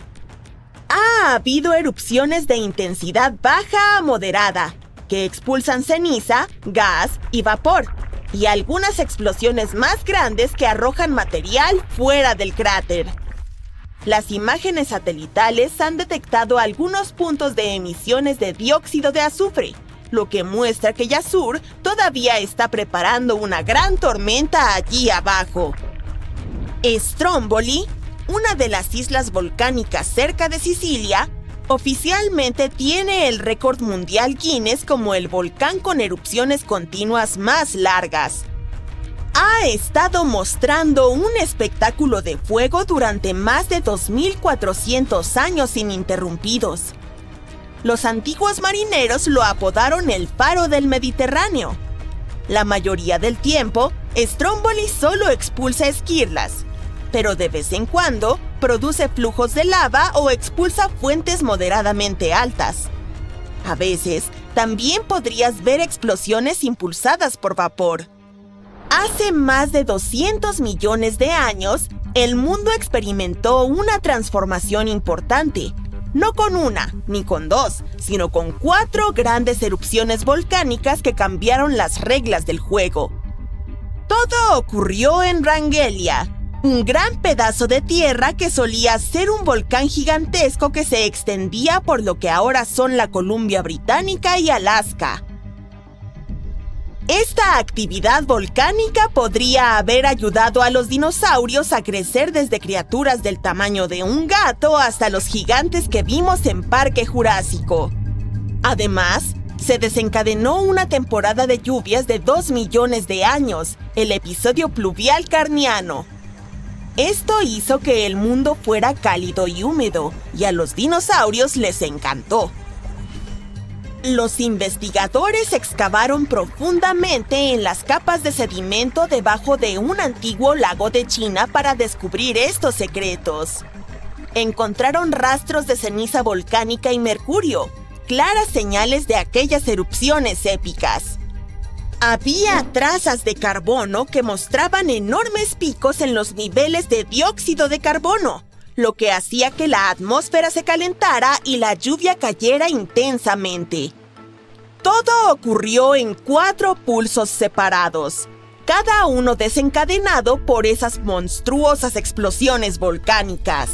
Ha habido erupciones de intensidad baja a moderada, que expulsan ceniza, gas y vapor, y algunas explosiones más grandes que arrojan material fuera del cráter. Las imágenes satelitales han detectado algunos puntos de emisiones de dióxido de azufre, lo que muestra que Yasur todavía está preparando una gran tormenta allí abajo. Stromboli, una de las islas volcánicas cerca de Sicilia, oficialmente tiene el récord mundial Guinness como el volcán con erupciones continuas más largas. Ha estado mostrando un espectáculo de fuego durante más de 2.400 años ininterrumpidos. Los antiguos marineros lo apodaron el faro del Mediterráneo. La mayoría del tiempo, Stromboli solo expulsa esquirlas, pero de vez en cuando produce flujos de lava o expulsa fuentes moderadamente altas. A veces, también podrías ver explosiones impulsadas por vapor. Hace más de 200 millones de años, el mundo experimentó una transformación importante. No con una, ni con 2, sino con 4 grandes erupciones volcánicas que cambiaron las reglas del juego. Todo ocurrió en Rangelia, un gran pedazo de tierra que solía ser un volcán gigantesco que se extendía por lo que ahora son la Columbia Británica y Alaska. Esta actividad volcánica podría haber ayudado a los dinosaurios a crecer desde criaturas del tamaño de un gato hasta los gigantes que vimos en Parque Jurásico. Además, se desencadenó una temporada de lluvias de 2 millones de años, el episodio pluvial carniano. Esto hizo que el mundo fuera cálido y húmedo, y a los dinosaurios les encantó. Los investigadores excavaron profundamente en las capas de sedimento debajo de un antiguo lago de China para descubrir estos secretos. Encontraron rastros de ceniza volcánica y mercurio, claras señales de aquellas erupciones épicas. Había trazas de carbono que mostraban enormes picos en los niveles de dióxido de carbono, lo que hacía que la atmósfera se calentara y la lluvia cayera intensamente. Todo ocurrió en 4 pulsos separados, cada uno desencadenado por esas monstruosas explosiones volcánicas.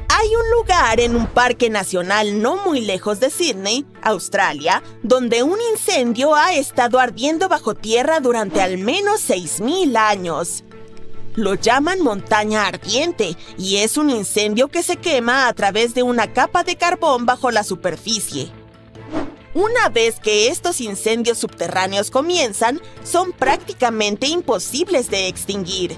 Hay un lugar en un parque nacional no muy lejos de Sydney, Australia, donde un incendio ha estado ardiendo bajo tierra durante al menos 6.000 años. Lo llaman montaña ardiente y es un incendio que se quema a través de una capa de carbón bajo la superficie. Una vez que estos incendios subterráneos comienzan, son prácticamente imposibles de extinguir.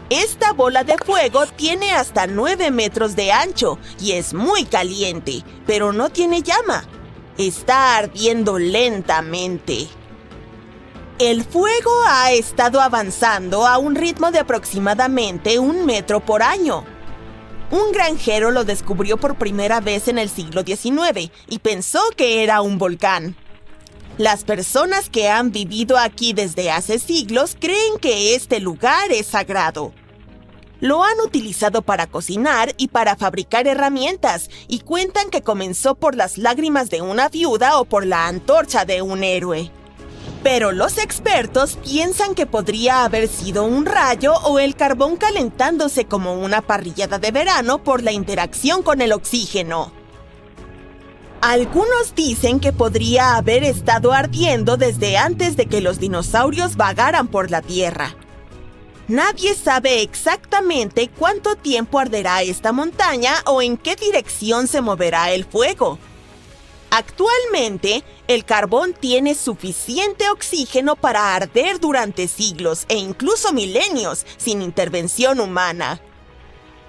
Esta bola de fuego tiene hasta 9 metros de ancho y es muy caliente, pero no tiene llama. Está ardiendo lentamente. El fuego ha estado avanzando a un ritmo de aproximadamente 1 metro por año. Un granjero lo descubrió por primera vez en el siglo XIX y pensó que era un volcán. Las personas que han vivido aquí desde hace siglos creen que este lugar es sagrado. Lo han utilizado para cocinar y para fabricar herramientas y cuentan que comenzó por las lágrimas de una viuda o por la antorcha de un héroe. Pero los expertos piensan que podría haber sido un rayo o el carbón calentándose como una parrillada de verano por la interacción con el oxígeno. Algunos dicen que podría haber estado ardiendo desde antes de que los dinosaurios vagaran por la Tierra. Nadie sabe exactamente cuánto tiempo arderá esta montaña o en qué dirección se moverá el fuego. Actualmente, el carbón tiene suficiente oxígeno para arder durante siglos e incluso milenios sin intervención humana.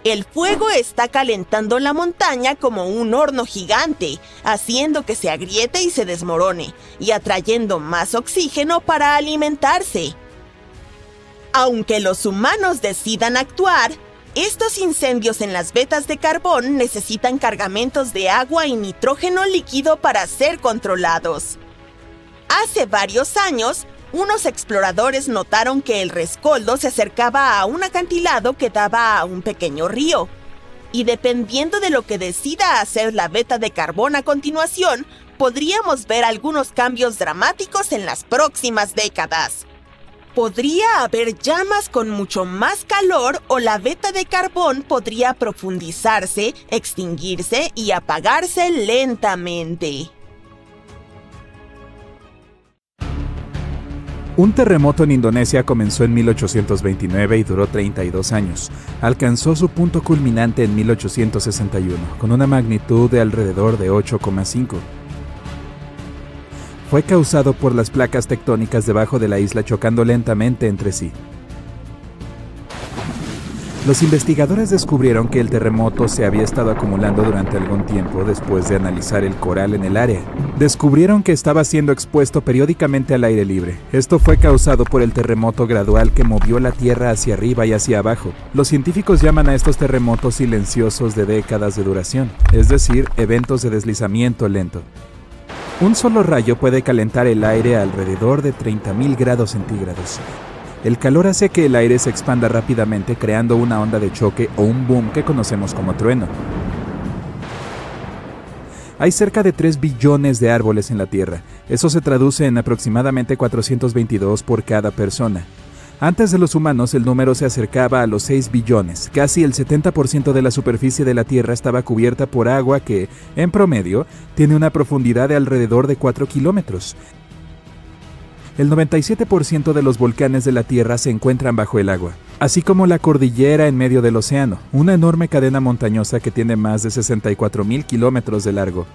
El fuego está calentando la montaña como un horno gigante, haciendo que se agriete y se desmorone, y atrayendo más oxígeno para alimentarse. Aunque los humanos decidan actuar, estos incendios en las vetas de carbón necesitan cargamentos de agua y nitrógeno líquido para ser controlados. Hace varios años, unos exploradores notaron que el rescoldo se acercaba a un acantilado que daba a un pequeño río. Y dependiendo de lo que decida hacer la veta de carbón a continuación, podríamos ver algunos cambios dramáticos en las próximas décadas. Podría haber llamas con mucho más calor o la veta de carbón podría profundizarse, extinguirse y apagarse lentamente. Un terremoto en Indonesia comenzó en 1829 y duró 32 años. Alcanzó su punto culminante en 1861, con una magnitud de alrededor de 8,5. Fue causado por las placas tectónicas debajo de la isla chocando lentamente entre sí. Los investigadores descubrieron que el terremoto se había estado acumulando durante algún tiempo después de analizar el coral en el área. Descubrieron que estaba siendo expuesto periódicamente al aire libre. Esto fue causado por el terremoto gradual que movió la Tierra hacia arriba y hacia abajo. Los científicos llaman a estos terremotos silenciosos de décadas de duración, es decir, eventos de deslizamiento lento. Un solo rayo puede calentar el aire a alrededor de 30.000 grados centígrados. El calor hace que el aire se expanda rápidamente creando una onda de choque o un boom que conocemos como trueno. Hay cerca de 3 billones de árboles en la Tierra. Eso se traduce en aproximadamente 422 por cada persona. Antes de los humanos, el número se acercaba a los 6 billones. Casi el 70% de la superficie de la Tierra estaba cubierta por agua que, en promedio, tiene una profundidad de alrededor de 4 kilómetros. El 97% de los volcanes de la Tierra se encuentran bajo el agua, así como la cordillera en medio del océano, una enorme cadena montañosa que tiene más de 64.000 kilómetros de largo.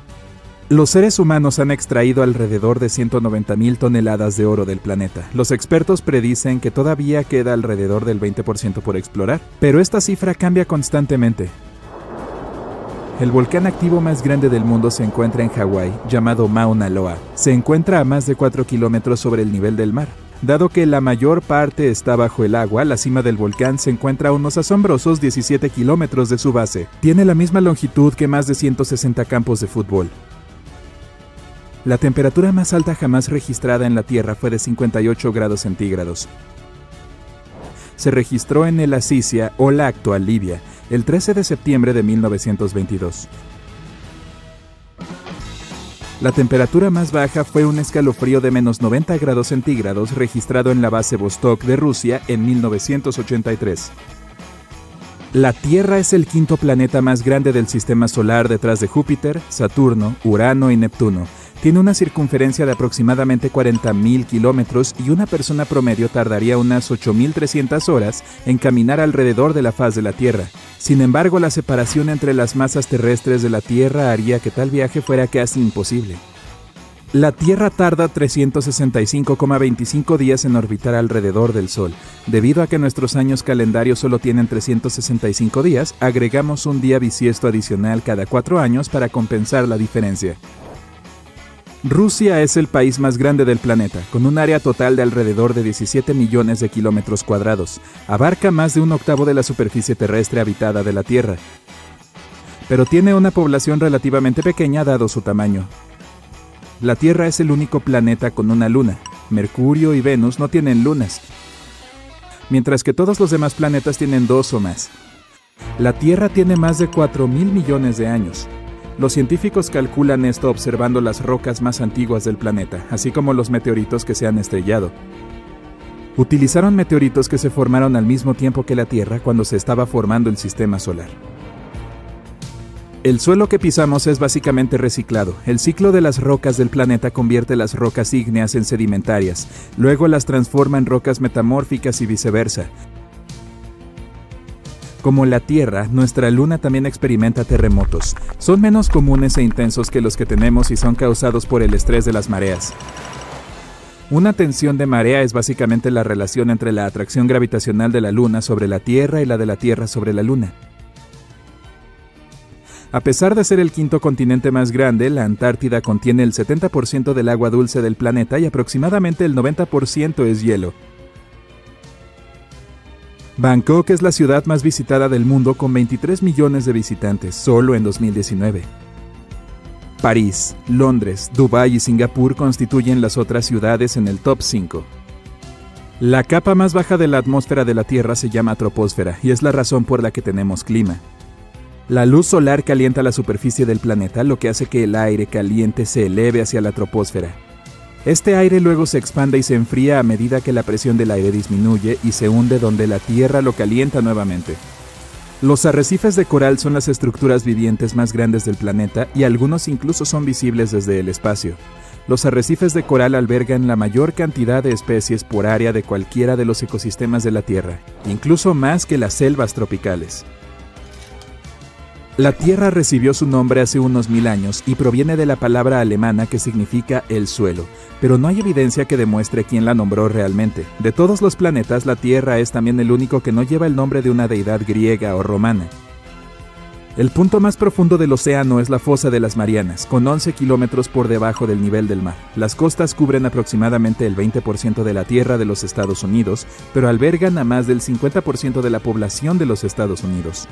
Los seres humanos han extraído alrededor de 190.000 toneladas de oro del planeta. Los expertos predicen que todavía queda alrededor del 20% por explorar, pero esta cifra cambia constantemente. El volcán activo más grande del mundo se encuentra en Hawái, llamado Mauna Loa. Se encuentra a más de 4 kilómetros sobre el nivel del mar. Dado que la mayor parte está bajo el agua, la cima del volcán se encuentra a unos asombrosos 17 kilómetros de su base. Tiene la misma longitud que más de 160 campos de fútbol. La temperatura más alta jamás registrada en la Tierra fue de 58 grados centígrados. Se registró en el Asisia o la actual Libia, el 13 de septiembre de 1922. La temperatura más baja fue un escalofrío de menos 90 grados centígrados registrado en la base Vostok de Rusia en 1983. La Tierra es el quinto planeta más grande del sistema solar detrás de Júpiter, Saturno, Urano y Neptuno. Tiene una circunferencia de aproximadamente 40.000 kilómetros y una persona promedio tardaría unas 8.300 horas en caminar alrededor de la faz de la Tierra. Sin embargo, la separación entre las masas terrestres de la Tierra haría que tal viaje fuera casi imposible. La Tierra tarda 365,25 días en orbitar alrededor del Sol. Debido a que nuestros años calendarios solo tienen 365 días, agregamos un día bisiesto adicional cada 4 años para compensar la diferencia. Rusia es el país más grande del planeta, con un área total de alrededor de 17 millones de kilómetros cuadrados. Abarca más de un octavo de la superficie terrestre habitada de la Tierra. Pero tiene una población relativamente pequeña dado su tamaño. La Tierra es el único planeta con una luna. Mercurio y Venus no tienen lunas, mientras que todos los demás planetas tienen 2 o más. La Tierra tiene más de 4.000 millones de años. Los científicos calculan esto observando las rocas más antiguas del planeta, así como los meteoritos que se han estrellado. Utilizaron meteoritos que se formaron al mismo tiempo que la Tierra cuando se estaba formando el sistema solar. El suelo que pisamos es básicamente reciclado. El ciclo de las rocas del planeta convierte las rocas ígneas en sedimentarias, luego las transforma en rocas metamórficas y viceversa. Como la Tierra, nuestra Luna también experimenta terremotos. Son menos comunes e intensos que los que tenemos y son causados por el estrés de las mareas. Una tensión de marea es básicamente la relación entre la atracción gravitacional de la Luna sobre la Tierra y la de la Tierra sobre la Luna. A pesar de ser el quinto continente más grande, la Antártida contiene el 70% del agua dulce del planeta y aproximadamente el 90% es hielo. Bangkok es la ciudad más visitada del mundo con 23 millones de visitantes, solo en 2019. París, Londres, Dubái y Singapur constituyen las otras ciudades en el top 5. La capa más baja de la atmósfera de la Tierra se llama troposfera y es la razón por la que tenemos clima. La luz solar calienta la superficie del planeta, lo que hace que el aire caliente se eleve hacia la troposfera. Este aire luego se expande y se enfría a medida que la presión del aire disminuye y se hunde donde la Tierra lo calienta nuevamente. Los arrecifes de coral son las estructuras vivientes más grandes del planeta y algunos incluso son visibles desde el espacio. Los arrecifes de coral albergan la mayor cantidad de especies por área de cualquiera de los ecosistemas de la Tierra, incluso más que las selvas tropicales. La Tierra recibió su nombre hace unos 1000 años y proviene de la palabra alemana que significa el suelo, pero no hay evidencia que demuestre quién la nombró realmente. De todos los planetas, la Tierra es también el único que no lleva el nombre de una deidad griega o romana. El punto más profundo del océano es la Fosa de las Marianas, con 11 kilómetros por debajo del nivel del mar. Las costas cubren aproximadamente el 20% de la tierra de los Estados Unidos, pero albergan a más del 50% de la población de los Estados Unidos.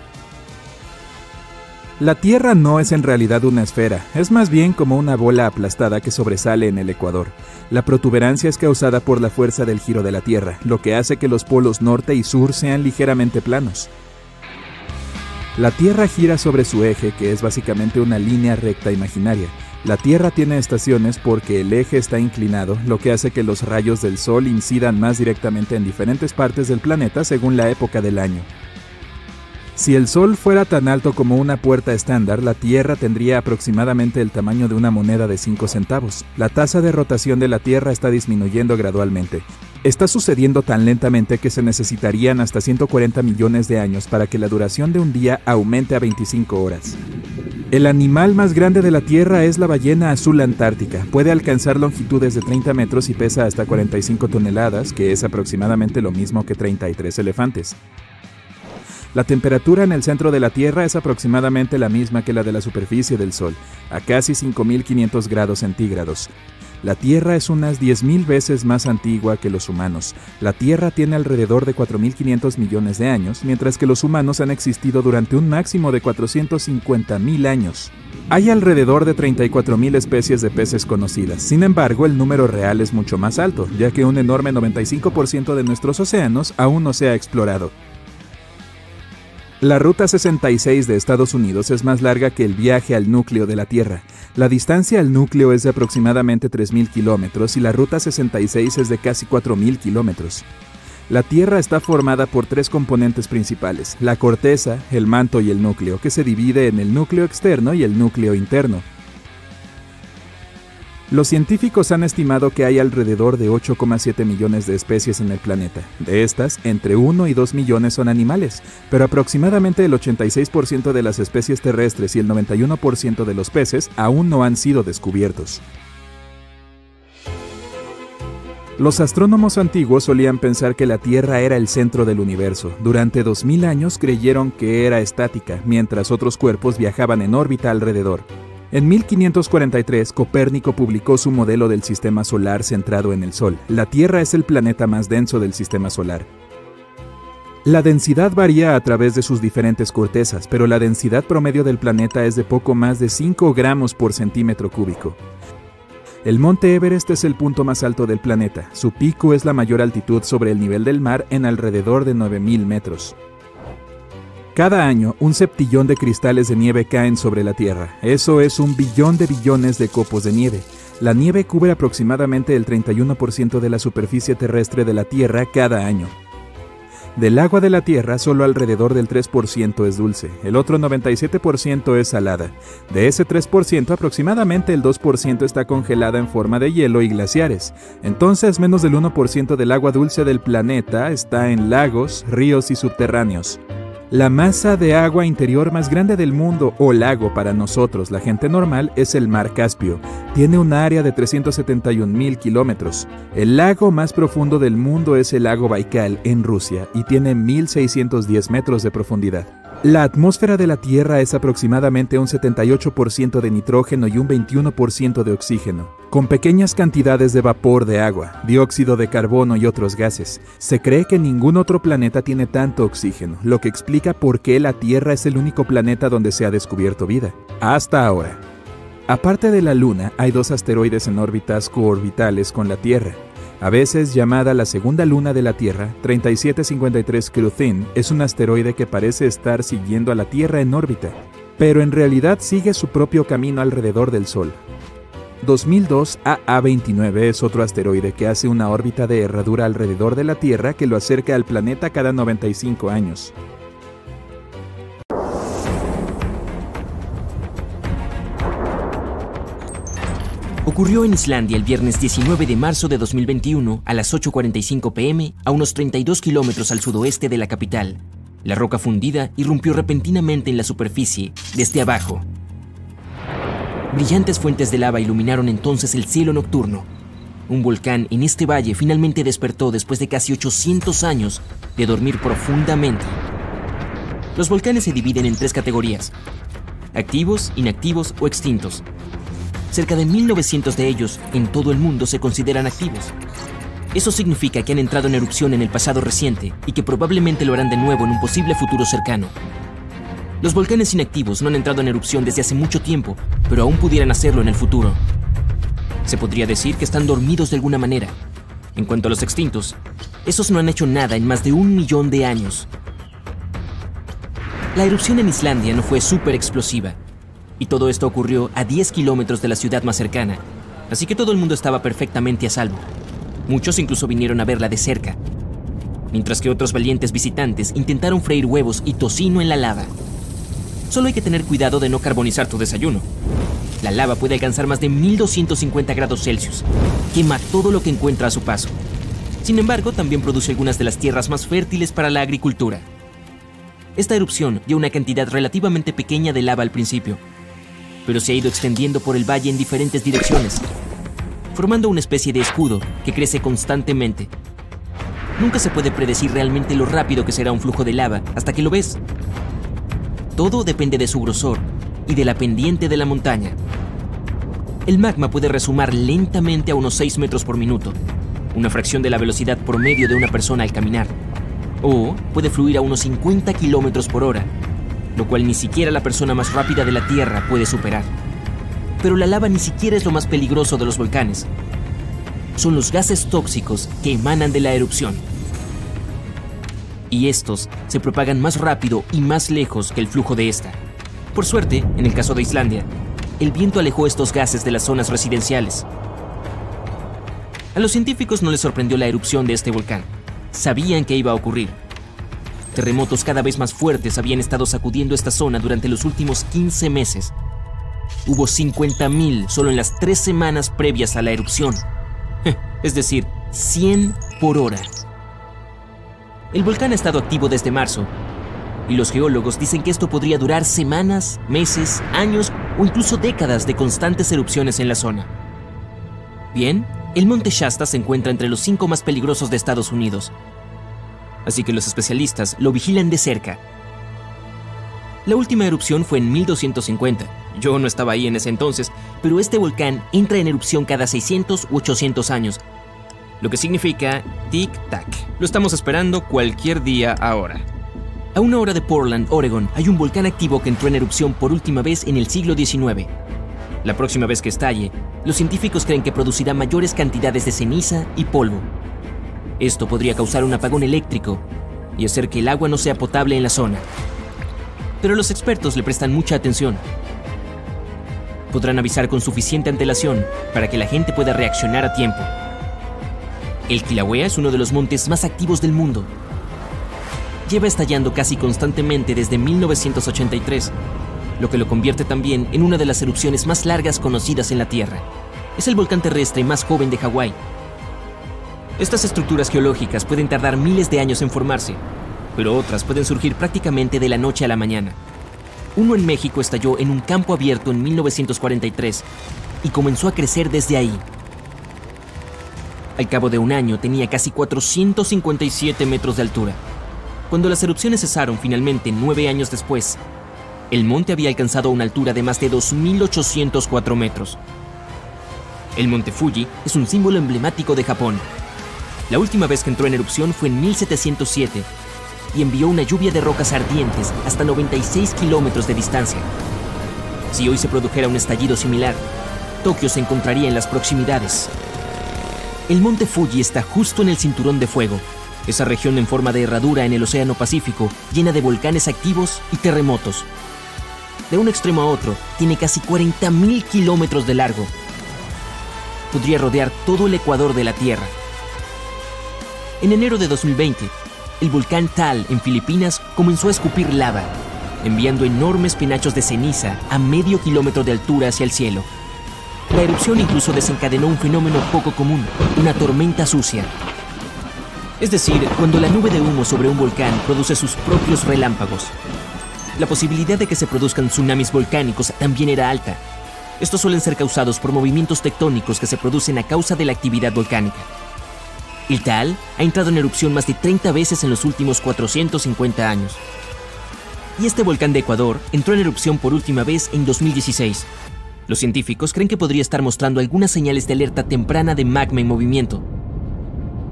La Tierra no es en realidad una esfera, es más bien como una bola aplastada que sobresale en el ecuador. La protuberancia es causada por la fuerza del giro de la Tierra, lo que hace que los polos norte y sur sean ligeramente planos. La Tierra gira sobre su eje, que es básicamente una línea recta imaginaria. La Tierra tiene estaciones porque el eje está inclinado, lo que hace que los rayos del Sol incidan más directamente en diferentes partes del planeta según la época del año. Si el Sol fuera tan alto como una puerta estándar, la Tierra tendría aproximadamente el tamaño de una moneda de 5 centavos. La tasa de rotación de la Tierra está disminuyendo gradualmente. Está sucediendo tan lentamente que se necesitarían hasta 140 millones de años para que la duración de un día aumente a 25 horas. El animal más grande de la Tierra es la ballena azul antártica. Puede alcanzar longitudes de 30 metros y pesa hasta 45 toneladas, que es aproximadamente lo mismo que 33 elefantes. La temperatura en el centro de la Tierra es aproximadamente la misma que la de la superficie del Sol, a casi 5.500 grados centígrados. La Tierra es unas 10.000 veces más antigua que los humanos. La Tierra tiene alrededor de 4.500 millones de años, mientras que los humanos han existido durante un máximo de 450.000 años. Hay alrededor de 34.000 especies de peces conocidas. Sin embargo, el número real es mucho más alto, ya que un enorme 95% de nuestros océanos aún no se ha explorado. La Ruta 66 de Estados Unidos es más larga que el viaje al núcleo de la Tierra. La distancia al núcleo es de aproximadamente 3.000 kilómetros y la Ruta 66 es de casi 4.000 kilómetros. La Tierra está formada por tres componentes principales: la corteza, el manto y el núcleo, que se divide en el núcleo externo y el núcleo interno. Los científicos han estimado que hay alrededor de 8,7 millones de especies en el planeta. De estas, entre 1 y 2 millones son animales, pero aproximadamente el 86% de las especies terrestres y el 91% de los peces aún no han sido descubiertos. Los astrónomos antiguos solían pensar que la Tierra era el centro del universo. Durante 2000 años creyeron que era estática, mientras otros cuerpos viajaban en órbita alrededor. En 1543, Copérnico publicó su modelo del sistema solar centrado en el Sol. La Tierra es el planeta más denso del sistema solar. La densidad varía a través de sus diferentes cortezas, pero la densidad promedio del planeta es de poco más de 5 gramos por centímetro cúbico. El monte Everest es el punto más alto del planeta. Su pico es la mayor altitud sobre el nivel del mar en alrededor de 9.000 metros. Cada año, 1 septillón de cristales de nieve caen sobre la Tierra. Eso es 1 billón de billones de copos de nieve. La nieve cubre aproximadamente el 31% de la superficie terrestre de la Tierra cada año. Del agua de la Tierra, solo alrededor del 3% es dulce. El otro 97% es salada. De ese 3%, aproximadamente el 2% está congelada en forma de hielo y glaciares. Entonces, menos del 1% del agua dulce del planeta está en lagos, ríos y subterráneos. La masa de agua interior más grande del mundo, o lago para nosotros, la gente normal, es el Mar Caspio. Tiene un área de 371.000 kilómetros. El lago más profundo del mundo es el lago Baikal, en Rusia, y tiene 1.610 metros de profundidad. La atmósfera de la Tierra es aproximadamente un 78% de nitrógeno y un 21% de oxígeno, con pequeñas cantidades de vapor de agua, dióxido de carbono y otros gases. Se cree que ningún otro planeta tiene tanto oxígeno, lo que explica por qué la Tierra es el único planeta donde se ha descubierto vida, hasta ahora. Aparte de la Luna, hay 2 asteroides en órbitas coorbitales con la Tierra. A veces llamada la segunda luna de la Tierra, 3753 Cruthin es un asteroide que parece estar siguiendo a la Tierra en órbita, pero en realidad sigue su propio camino alrededor del Sol. 2002 AA29 es otro asteroide que hace una órbita de herradura alrededor de la Tierra que lo acerca al planeta cada 95 años. Ocurrió en Islandia el viernes 19 de marzo de 2021 a las 8:45 p.m. a unos 32 kilómetros al sudoeste de la capital. La roca fundida irrumpió repentinamente en la superficie desde abajo. Brillantes fuentes de lava iluminaron entonces el cielo nocturno. Un volcán en este valle finalmente despertó después de casi 800 años de dormir profundamente. Los volcanes se dividen en 3 categorías: activos, inactivos o extintos. Cerca de 1.900 de ellos en todo el mundo se consideran activos. Eso significa que han entrado en erupción en el pasado reciente y que probablemente lo harán de nuevo en un posible futuro cercano. Los volcanes inactivos no han entrado en erupción desde hace mucho tiempo, pero aún pudieran hacerlo en el futuro. Se podría decir que están dormidos de alguna manera. En cuanto a los extintos, esos no han hecho nada en más de 1 millón de años. La erupción en Islandia no fue súper explosiva. Y todo esto ocurrió a 10 kilómetros de la ciudad más cercana, así que todo el mundo estaba perfectamente a salvo. Muchos incluso vinieron a verla de cerca, mientras que otros valientes visitantes intentaron freír huevos y tocino en la lava. Solo hay que tener cuidado de no carbonizar tu desayuno. La lava puede alcanzar más de 1250 grados Celsius, quema todo lo que encuentra a su paso. Sin embargo, también produce algunas de las tierras más fértiles para la agricultura. Esta erupción dio una cantidad relativamente pequeña de lava al principio, pero se ha ido extendiendo por el valle en diferentes direcciones, formando una especie de escudo que crece constantemente. Nunca se puede predecir realmente lo rápido que será un flujo de lava hasta que lo ves. Todo depende de su grosor y de la pendiente de la montaña. El magma puede resumar lentamente a unos 6 metros por minuto, una fracción de la velocidad promedio de una persona al caminar, o puede fluir a unos 50 kilómetros por hora, lo cual ni siquiera la persona más rápida de la Tierra puede superar. Pero la lava ni siquiera es lo más peligroso de los volcanes. Son los gases tóxicos que emanan de la erupción. Y estos se propagan más rápido y más lejos que el flujo de esta. Por suerte, en el caso de Islandia, el viento alejó estos gases de las zonas residenciales. A los científicos no les sorprendió la erupción de este volcán. Sabían que iba a ocurrir. Terremotos cada vez más fuertes habían estado sacudiendo esta zona durante los últimos 15 meses. Hubo 50.000 solo en las 3 semanas previas a la erupción. Es decir, 100 por hora. El volcán ha estado activo desde marzo, y los geólogos dicen que esto podría durar semanas, meses, años o incluso décadas de constantes erupciones en la zona. Bien, el monte Shasta se encuentra entre los 5 más peligrosos de Estados Unidos, así que los especialistas lo vigilan de cerca. La última erupción fue en 1250. Yo no estaba ahí en ese entonces, pero este volcán entra en erupción cada 600 u 800 años, lo que significa tic-tac. Lo estamos esperando cualquier día ahora. A 1 hora de Portland, Oregon, hay un volcán activo que entró en erupción por última vez en el siglo XIX. La próxima vez que estalle, los científicos creen que producirá mayores cantidades de ceniza y polvo. Esto podría causar un apagón eléctrico y hacer que el agua no sea potable en la zona. Pero los expertos le prestan mucha atención. Podrán avisar con suficiente antelación para que la gente pueda reaccionar a tiempo. El Kilauea es uno de los montes más activos del mundo. Lleva estallando casi constantemente desde 1983, lo que lo convierte también en una de las erupciones más largas conocidas en la Tierra. Es el volcán terrestre más joven de Hawái. Estas estructuras geológicas pueden tardar miles de años en formarse, pero otras pueden surgir prácticamente de la noche a la mañana. Uno en México estalló en un campo abierto en 1943 y comenzó a crecer desde ahí. Al cabo de un año tenía casi 457 metros de altura. Cuando las erupciones cesaron finalmente 9 años después, el monte había alcanzado una altura de más de 2.804 metros. El monte Fuji es un símbolo emblemático de Japón. La última vez que entró en erupción fue en 1707 y envió una lluvia de rocas ardientes hasta 96 kilómetros de distancia. Si hoy se produjera un estallido similar, Tokio se encontraría en las proximidades. El monte Fuji está justo en el cinturón de fuego, esa región en forma de herradura en el Océano Pacífico, llena de volcanes activos y terremotos. De un extremo a otro, tiene casi 40.000 kilómetros de largo. Podría rodear todo el ecuador de la Tierra. En enero de 2020, el volcán Taal en Filipinas comenzó a escupir lava, enviando enormes penachos de ceniza a medio kilómetro de altura hacia el cielo. La erupción incluso desencadenó un fenómeno poco común, una tormenta sucia. Es decir, cuando la nube de humo sobre un volcán produce sus propios relámpagos. La posibilidad de que se produzcan tsunamis volcánicos también era alta. Estos suelen ser causados por movimientos tectónicos que se producen a causa de la actividad volcánica. El Taal ha entrado en erupción más de 30 veces en los últimos 450 años. Y este volcán de Ecuador entró en erupción por última vez en 2016. Los científicos creen que podría estar mostrando algunas señales de alerta temprana de magma en movimiento.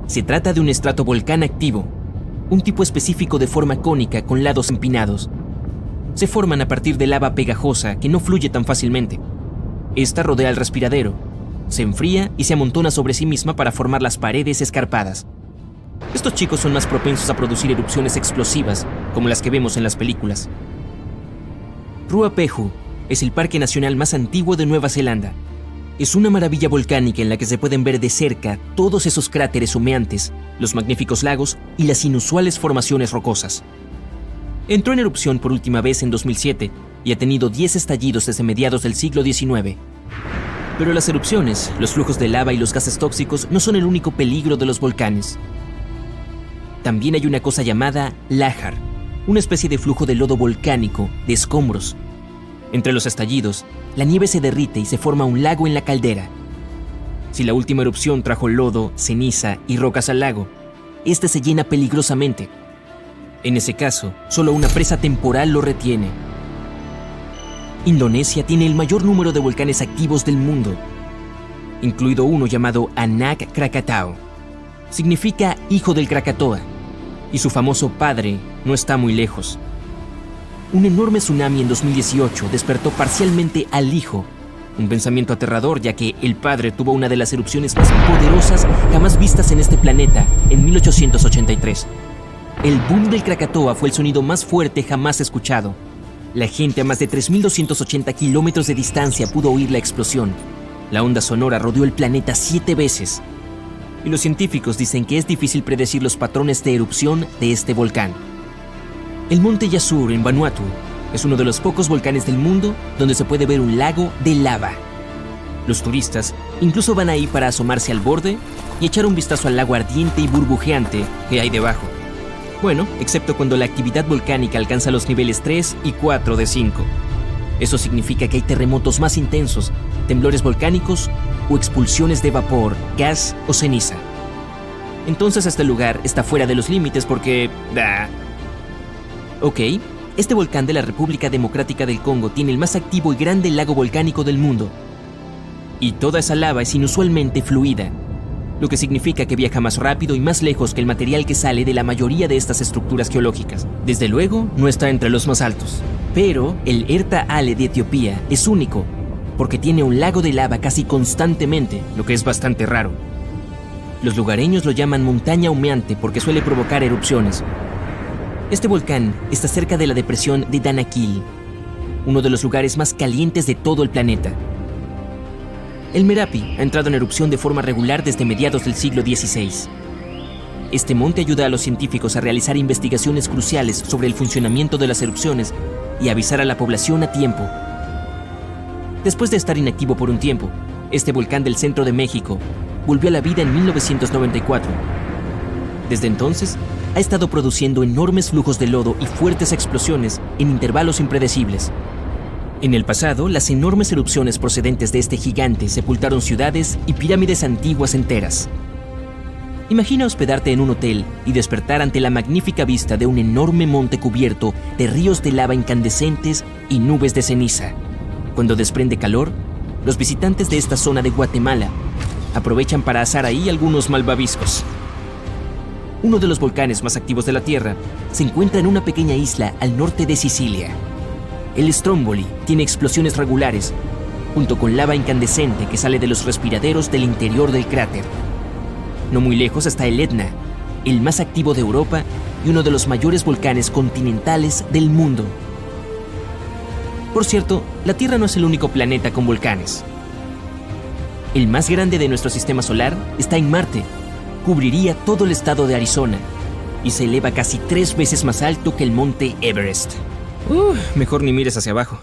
Se trata de un estratovolcán activo, un tipo específico de forma cónica con lados empinados. Se forman a partir de lava pegajosa que no fluye tan fácilmente. Esta rodea el respiradero, se enfría y se amontona sobre sí misma para formar las paredes escarpadas. Estos chicos son más propensos a producir erupciones explosivas, como las que vemos en las películas. Ruapehu es el parque nacional más antiguo de Nueva Zelanda. Es una maravilla volcánica en la que se pueden ver de cerca todos esos cráteres humeantes, los magníficos lagos y las inusuales formaciones rocosas. Entró en erupción por última vez en 2007 y ha tenido 10 estallidos desde mediados del siglo XIX. Pero las erupciones, los flujos de lava y los gases tóxicos no son el único peligro de los volcanes. También hay una cosa llamada lahar, una especie de flujo de lodo volcánico, de escombros. Entre los estallidos, la nieve se derrite y se forma un lago en la caldera. Si la última erupción trajo lodo, ceniza y rocas al lago, este se llena peligrosamente. En ese caso, solo una presa temporal lo retiene. Indonesia tiene el mayor número de volcanes activos del mundo, incluido uno llamado Anak Krakatau. Significa hijo del Krakatoa, y su famoso padre no está muy lejos. Un enorme tsunami en 2018 despertó parcialmente al hijo, un pensamiento aterrador ya que el padre tuvo una de las erupciones más poderosas jamás vistas en este planeta en 1883. El boom del Krakatoa fue el sonido más fuerte jamás escuchado. La gente a más de 3.280 kilómetros de distancia pudo oír la explosión. La onda sonora rodeó el planeta 7 veces. Y los científicos dicen que es difícil predecir los patrones de erupción de este volcán. El monte Yasur en Vanuatu es uno de los pocos volcanes del mundo donde se puede ver un lago de lava. Los turistas incluso van ahí para asomarse al borde y echar un vistazo al lago ardiente y burbujeante que hay debajo. Bueno, excepto cuando la actividad volcánica alcanza los niveles 3 y 4 de 5. Eso significa que hay terremotos más intensos, temblores volcánicos o expulsiones de vapor, gas o ceniza. Entonces este lugar está fuera de los límites porque... Ok, este volcán de la República Democrática del Congo tiene el más activo y grande lago volcánico del mundo. Y toda esa lava es inusualmente fluida, lo que significa que viaja más rápido y más lejos que el material que sale de la mayoría de estas estructuras geológicas. Desde luego, no está entre los más altos. Pero el Erta Ale de Etiopía es único, porque tiene un lago de lava casi constantemente, lo que es bastante raro. Los lugareños lo llaman montaña humeante porque suele provocar erupciones. Este volcán está cerca de la depresión de Danakil, uno de los lugares más calientes de todo el planeta. El Merapi ha entrado en erupción de forma regular desde mediados del siglo XVI. Este monte ayuda a los científicos a realizar investigaciones cruciales sobre el funcionamiento de las erupciones y avisar a la población a tiempo. Después de estar inactivo por un tiempo, este volcán del centro de México volvió a la vida en 1994. Desde entonces, ha estado produciendo enormes flujos de lodo y fuertes explosiones en intervalos impredecibles. En el pasado, las enormes erupciones procedentes de este gigante sepultaron ciudades y pirámides antiguas enteras. Imagina hospedarte en un hotel y despertar ante la magnífica vista de un enorme monte cubierto de ríos de lava incandescentes y nubes de ceniza. Cuando desprende calor, los visitantes de esta zona de Guatemala aprovechan para asar ahí algunos malvaviscos. Uno de los volcanes más activos de la Tierra se encuentra en una pequeña isla al norte de Sicilia. El Stromboli tiene explosiones regulares, junto con lava incandescente que sale de los respiraderos del interior del cráter. No muy lejos está el Etna, el más activo de Europa y uno de los mayores volcanes continentales del mundo. Por cierto, la Tierra no es el único planeta con volcanes. El más grande de nuestro sistema solar está en Marte. Cubriría todo el estado de Arizona y se eleva casi 3 veces más alto que el monte Everest. Mejor ni mires hacia abajo.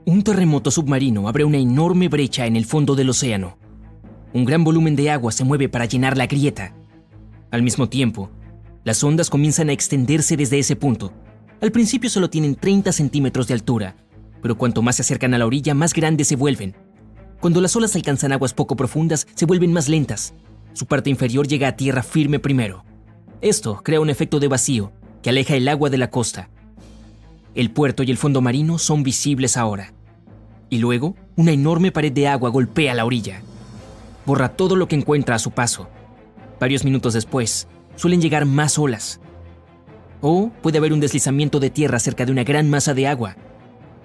Un terremoto submarino abre una enorme brecha en el fondo del océano. Un gran volumen de agua se mueve para llenar la grieta. Al mismo tiempo, las ondas comienzan a extenderse desde ese punto. Al principio solo tienen 30 centímetros de altura, pero cuanto más se acercan a la orilla, más grandes se vuelven. Cuando las olas alcanzan aguas poco profundas, se vuelven más lentas. Su parte inferior llega a tierra firme primero. Esto crea un efecto de vacío que aleja el agua de la costa. El puerto y el fondo marino son visibles ahora. Y luego, una enorme pared de agua golpea la orilla. Borra todo lo que encuentra a su paso. Varios minutos después, suelen llegar más olas. O puede haber un deslizamiento de tierra cerca de una gran masa de agua.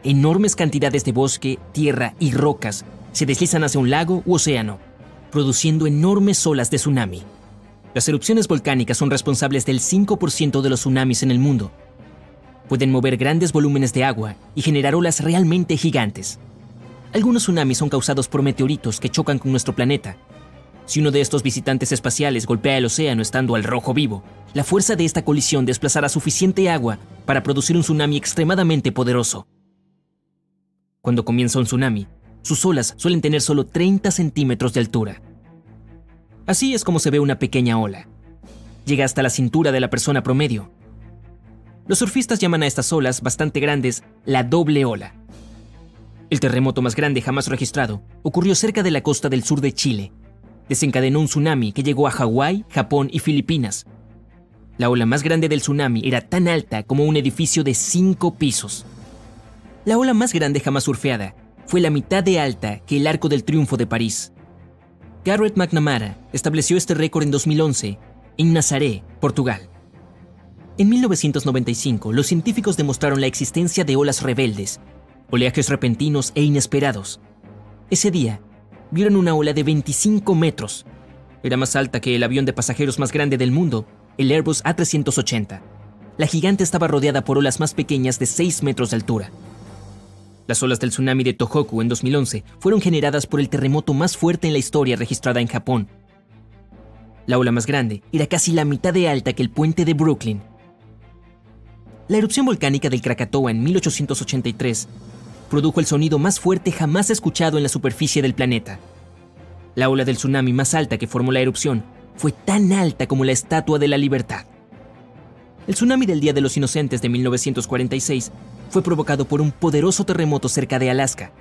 Enormes cantidades de bosque, tierra y rocas se deslizan hacia un lago u océano, produciendo enormes olas de tsunami. Las erupciones volcánicas son responsables del 5% de los tsunamis en el mundo. Pueden mover grandes volúmenes de agua y generar olas realmente gigantes. Algunos tsunamis son causados por meteoritos que chocan con nuestro planeta. Si uno de estos visitantes espaciales golpea el océano estando al rojo vivo, la fuerza de esta colisión desplazará suficiente agua para producir un tsunami extremadamente poderoso. Cuando comienza un tsunami, sus olas suelen tener solo 30 centímetros de altura. Así es como se ve una pequeña ola. Llega hasta la cintura de la persona promedio. Los surfistas llaman a estas olas bastante grandes la doble ola. El terremoto más grande jamás registrado ocurrió cerca de la costa del sur de Chile. Desencadenó un tsunami que llegó a Hawái, Japón y Filipinas. La ola más grande del tsunami era tan alta como un edificio de 5 pisos. La ola más grande jamás surfeada fue la mitad de alta que el Arco del Triunfo de París. Garrett McNamara estableció este récord en 2011 en Nazaré, Portugal. En 1995, los científicos demostraron la existencia de olas rebeldes, oleajes repentinos e inesperados. Ese día, vieron una ola de 25 metros. Era más alta que el avión de pasajeros más grande del mundo, el Airbus A380. La gigante estaba rodeada por olas más pequeñas de 6 metros de altura. Las olas del tsunami de Tohoku en 2011 fueron generadas por el terremoto más fuerte en la historia registrada en Japón. La ola más grande era casi la mitad de alta que el puente de Brooklyn. La erupción volcánica del Krakatoa en 1883 produjo el sonido más fuerte jamás escuchado en la superficie del planeta. La ola del tsunami más alta que formó la erupción fue tan alta como la Estatua de la Libertad. El tsunami del Día de los Inocentes de 1946 fue provocado por un poderoso terremoto cerca de Alaska.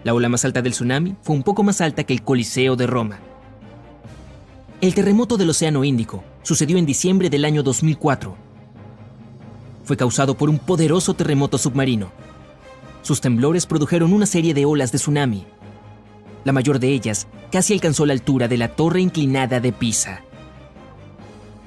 La ola más alta del tsunami fue un poco más alta que el Coliseo de Roma. El terremoto del Océano Índico sucedió en diciembre del año 2004. Fue causado por un poderoso terremoto submarino. Sus temblores produjeron una serie de olas de tsunami. La mayor de ellas casi alcanzó la altura de la torre inclinada de Pisa.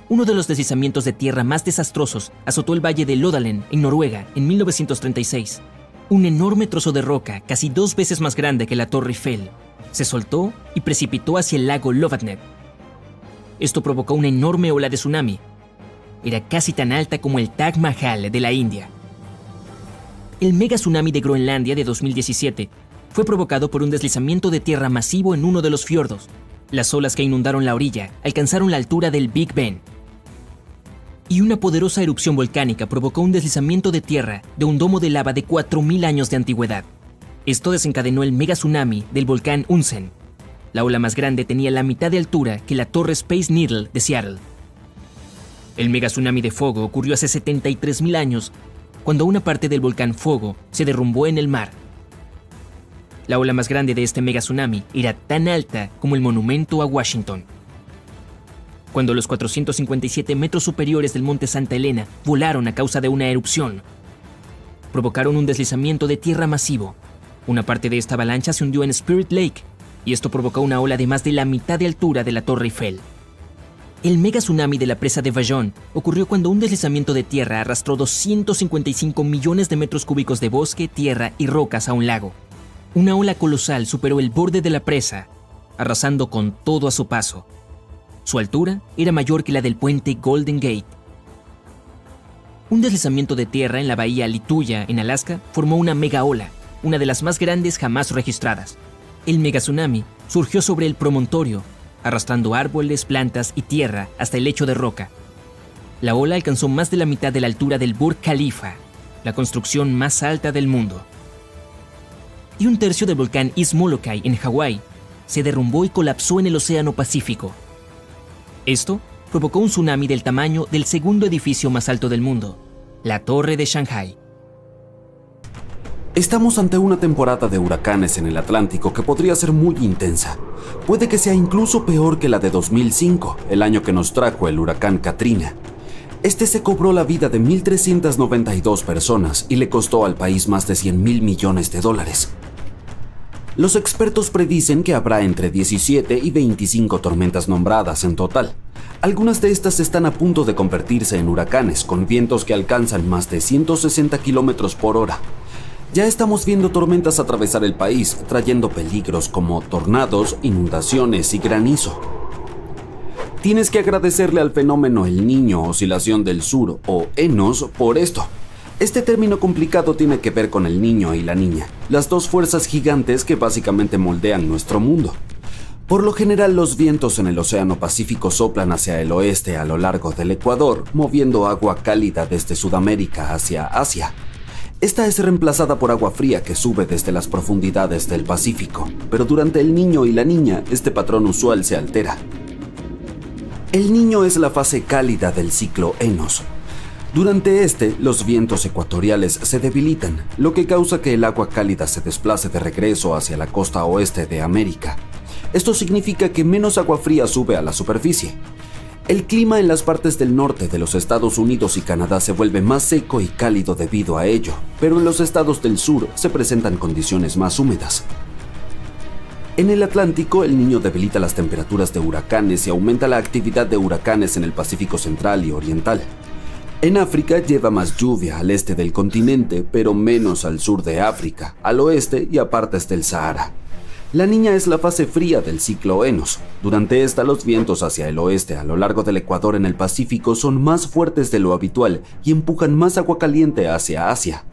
Uno de los deslizamientos de tierra más desastrosos azotó el valle de Lodalen, en Noruega, en 1936. Un enorme trozo de roca, casi 2 veces más grande que la Torre Eiffel, se soltó y precipitó hacia el lago Lovatnet. Esto provocó una enorme ola de tsunami. Era casi tan alta como el Taj Mahal de la India. El mega tsunami de Groenlandia de 2017 fue provocado por un deslizamiento de tierra masivo en uno de los fiordos. Las olas que inundaron la orilla alcanzaron la altura del Big Ben. Y una poderosa erupción volcánica provocó un deslizamiento de tierra de un domo de lava de 4.000 años de antigüedad. Esto desencadenó el mega tsunami del volcán Unsen. La ola más grande tenía la mitad de altura que la torre Space Needle de Seattle. El mega tsunami de Fogo ocurrió hace 73.000 años, cuando una parte del volcán Fogo se derrumbó en el mar. La ola más grande de este mega tsunami era tan alta como el monumento a Washington. Cuando los 457 metros superiores del monte Santa Elena volaron a causa de una erupción, provocaron un deslizamiento de tierra masivo. Una parte de esta avalancha se hundió en Spirit Lake, y esto provocó una ola de más de la mitad de altura de la Torre Eiffel. El mega tsunami de la presa de Vallon ocurrió cuando un deslizamiento de tierra arrastró 255 millones de metros cúbicos de bosque, tierra y rocas a un lago. Una ola colosal superó el borde de la presa, arrasando con todo a su paso. Su altura era mayor que la del puente Golden Gate. Un deslizamiento de tierra en la bahía Lituya, en Alaska, formó una mega ola, una de las más grandes jamás registradas. El mega tsunami surgió sobre el promontorio, arrastrando árboles, plantas y tierra hasta el lecho de roca. La ola alcanzó más de la mitad de la altura del Burj Khalifa, la construcción más alta del mundo. Y un tercio del volcán East Molokai, en Hawái, se derrumbó y colapsó en el Océano Pacífico. Esto provocó un tsunami del tamaño del segundo edificio más alto del mundo, la Torre de Shanghái. Estamos ante una temporada de huracanes en el Atlántico que podría ser muy intensa. Puede que sea incluso peor que la de 2005, el año que nos trajo el huracán Katrina. Este se cobró la vida de 1.392 personas y le costó al país más de $100.000 millones. Los expertos predicen que habrá entre 17 y 25 tormentas nombradas en total. Algunas de estas están a punto de convertirse en huracanes, con vientos que alcanzan más de 160 kilómetros por hora. Ya estamos viendo tormentas atravesar el país, trayendo peligros como tornados, inundaciones y granizo. Tienes que agradecerle al fenómeno El Niño Oscilación del Sur, o ENOS, por esto. Este término complicado tiene que ver con el niño y la niña, las dos fuerzas gigantes que básicamente moldean nuestro mundo. Por lo general, los vientos en el Océano Pacífico soplan hacia el oeste a lo largo del Ecuador, moviendo agua cálida desde Sudamérica hacia Asia. Esta es reemplazada por agua fría que sube desde las profundidades del Pacífico, pero durante el Niño y la Niña, este patrón usual se altera. El Niño es la fase cálida del ciclo ENOS. Durante los vientos ecuatoriales se debilitan, lo que causa que el agua cálida se desplace de regreso hacia la costa oeste de América. Esto significa que menos agua fría sube a la superficie. El clima en las partes del norte de los Estados Unidos y Canadá se vuelve más seco y cálido debido a ello, pero en los estados del sur se presentan condiciones más húmedas. En el Atlántico, el Niño debilita las temperaturas de huracanes y aumenta la actividad de huracanes en el Pacífico Central y Oriental. En África lleva más lluvia al este del continente, pero menos al sur de África, al oeste y a partes del Sahara. La Niña es la fase fría del ciclo Enos. Durante esta, los vientos hacia el oeste a lo largo del Ecuador en el Pacífico son más fuertes de lo habitual y empujan más agua caliente hacia Asia.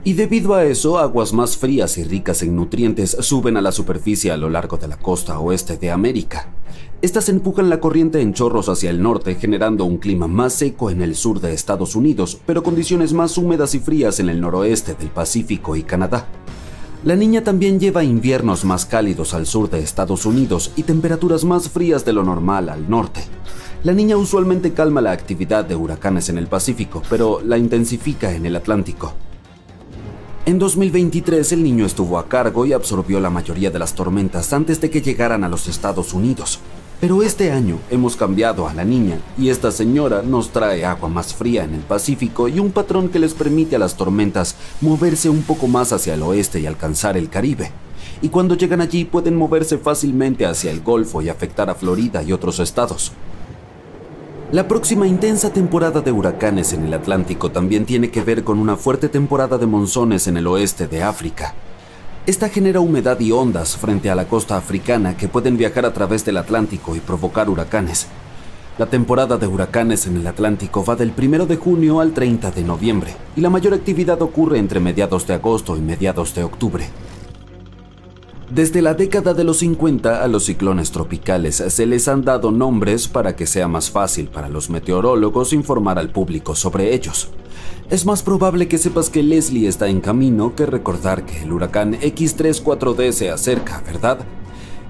Y debido a eso, aguas más frías y ricas en nutrientes suben a la superficie a lo largo de la costa oeste de América. Estas empujan la corriente en chorros hacia el norte, generando un clima más seco en el sur de Estados Unidos, pero condiciones más húmedas y frías en el noroeste del Pacífico y Canadá. La Niña también lleva inviernos más cálidos al sur de Estados Unidos y temperaturas más frías de lo normal al norte. La Niña usualmente calma la actividad de huracanes en el Pacífico, pero la intensifica en el Atlántico. En 2023, el Niño estuvo a cargo y absorbió la mayoría de las tormentas antes de que llegaran a los Estados Unidos. Pero este año hemos cambiado a la Niña y esta señora nos trae agua más fría en el Pacífico y un patrón que les permite a las tormentas moverse un poco más hacia el oeste y alcanzar el Caribe. Y cuando llegan allí pueden moverse fácilmente hacia el Golfo y afectar a Florida y otros estados. La próxima intensa temporada de huracanes en el Atlántico también tiene que ver con una fuerte temporada de monzones en el oeste de África. Esta genera humedad y ondas frente a la costa africana que pueden viajar a través del Atlántico y provocar huracanes. La temporada de huracanes en el Atlántico va del 1 de junio al 30 de noviembre y la mayor actividad ocurre entre mediados de agosto y mediados de octubre. Desde la década de los 50 a los ciclones tropicales se les han dado nombres para que sea más fácil para los meteorólogos informar al público sobre ellos. Es más probable que sepas que Leslie está en camino que recordar que el huracán X34D se acerca, ¿verdad?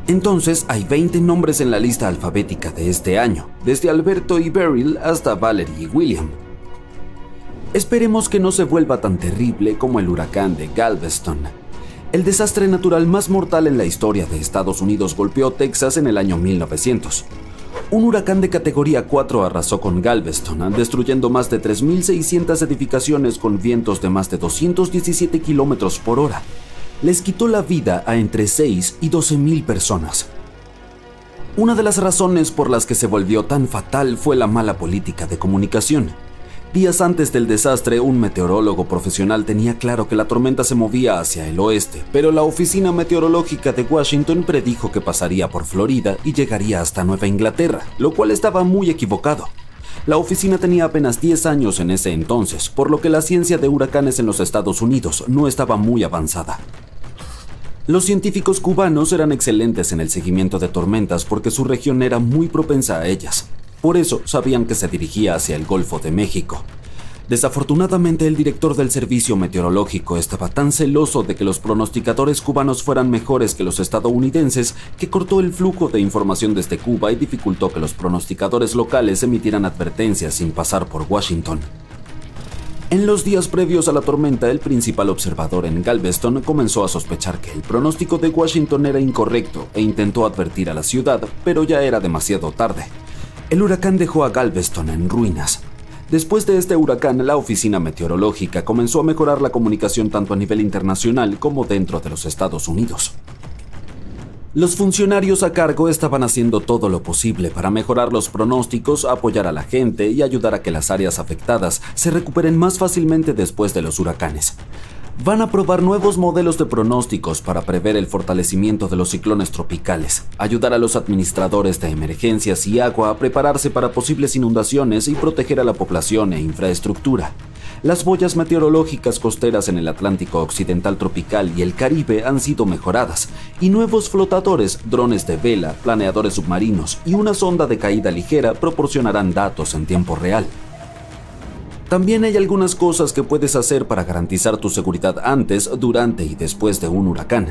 Entonces hay 20 nombres en la lista alfabética de este año, desde Alberto y Beryl hasta Valerie y William. Esperemos que no se vuelva tan terrible como el huracán de Galveston. El desastre natural más mortal en la historia de Estados Unidos golpeó Texas en el año 1900. Un huracán de categoría 4 arrasó con Galveston, destruyendo más de 3.600 edificaciones con vientos de más de 217 kilómetros por hora. Les quitó la vida a entre 6 y 12.000 personas. Una de las razones por las que se volvió tan fatal fue la mala política de comunicación. Días antes del desastre, un meteorólogo profesional tenía claro que la tormenta se movía hacia el oeste, pero la Oficina Meteorológica de Washington predijo que pasaría por Florida y llegaría hasta Nueva Inglaterra, lo cual estaba muy equivocado. La oficina tenía apenas 10 años en ese entonces, por lo que la ciencia de huracanes en los Estados Unidos no estaba muy avanzada. Los científicos cubanos eran excelentes en el seguimiento de tormentas porque su región era muy propensa a ellas. Por eso sabían que se dirigía hacia el Golfo de México. Desafortunadamente, el director del servicio meteorológico estaba tan celoso de que los pronosticadores cubanos fueran mejores que los estadounidenses que cortó el flujo de información desde Cuba y dificultó que los pronosticadores locales emitieran advertencias sin pasar por Washington. En los días previos a la tormenta, el principal observador en Galveston comenzó a sospechar que el pronóstico de Washington era incorrecto e intentó advertir a la ciudad, pero ya era demasiado tarde. El huracán dejó a Galveston en ruinas. Después de este huracán, la oficina meteorológica comenzó a mejorar la comunicación tanto a nivel internacional como dentro de los Estados Unidos. Los funcionarios a cargo estaban haciendo todo lo posible para mejorar los pronósticos, apoyar a la gente y ayudar a que las áreas afectadas se recuperen más fácilmente después de los huracanes. Van a probar nuevos modelos de pronósticos para prever el fortalecimiento de los ciclones tropicales, ayudar a los administradores de emergencias y agua a prepararse para posibles inundaciones y proteger a la población e infraestructura. Las boyas meteorológicas costeras en el Atlántico Occidental tropical y el Caribe han sido mejoradas, y nuevos flotadores, drones de vela, planeadores submarinos y una sonda de caída ligera proporcionarán datos en tiempo real. También hay algunas cosas que puedes hacer para garantizar tu seguridad antes, durante y después de un huracán.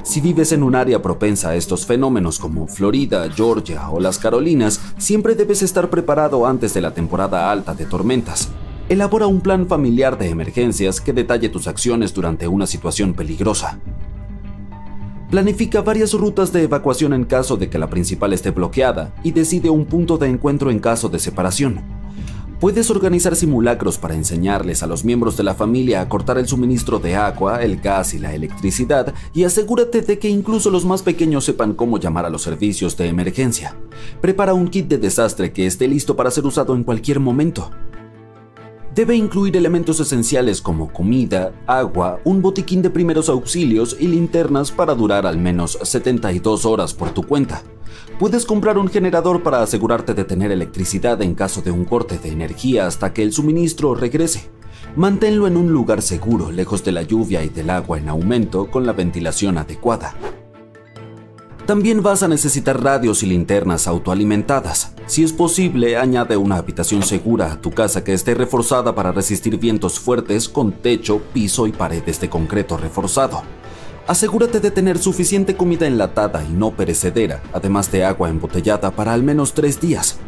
Si vives en un área propensa a estos fenómenos como Florida, Georgia o las Carolinas, Siempre debes estar preparado antes de la temporada alta de tormentas. Elabora un plan familiar de emergencias que detalle tus acciones durante una situación peligrosa. Planifica varias rutas de evacuación en caso de que la principal esté bloqueada y decide un punto de encuentro en caso de separación. Puedes organizar simulacros para enseñarles a los miembros de la familia a cortar el suministro de agua, el gas y la electricidad, y asegúrate de que incluso los más pequeños sepan cómo llamar a los servicios de emergencia. Prepara un kit de desastre que esté listo para ser usado en cualquier momento. Debe incluir elementos esenciales como comida, agua, un botiquín de primeros auxilios y linternas para durar al menos 72 horas por tu cuenta. Puedes comprar un generador para asegurarte de tener electricidad en caso de un corte de energía hasta que el suministro regrese. Manténlo en un lugar seguro, lejos de la lluvia y del agua en aumento, con la ventilación adecuada. También vas a necesitar radios y linternas autoalimentadas. Si es posible, añade una habitación segura a tu casa que esté reforzada para resistir vientos fuertes con techo, piso y paredes de concreto reforzado. Asegúrate de tener suficiente comida enlatada y no perecedera, además de agua embotellada para al menos 3 días.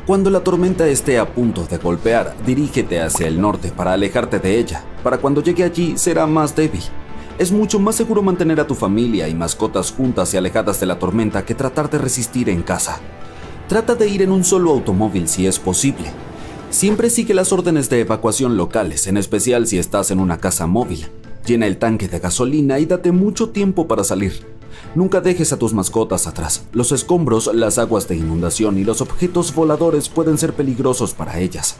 Cuando la tormenta esté a punto de golpear, dirígete hacia el norte para alejarte de ella. Para cuando llegue allí será más débil. Es mucho más seguro mantener a tu familia y mascotas juntas y alejadas de la tormenta que tratar de resistir en casa. Trata de ir en un solo automóvil si es posible. Siempre sigue las órdenes de evacuación locales, en especial si estás en una casa móvil. Llena el tanque de gasolina y date mucho tiempo para salir. Nunca dejes a tus mascotas atrás. Los escombros, las aguas de inundación y los objetos voladores pueden ser peligrosos para ellas.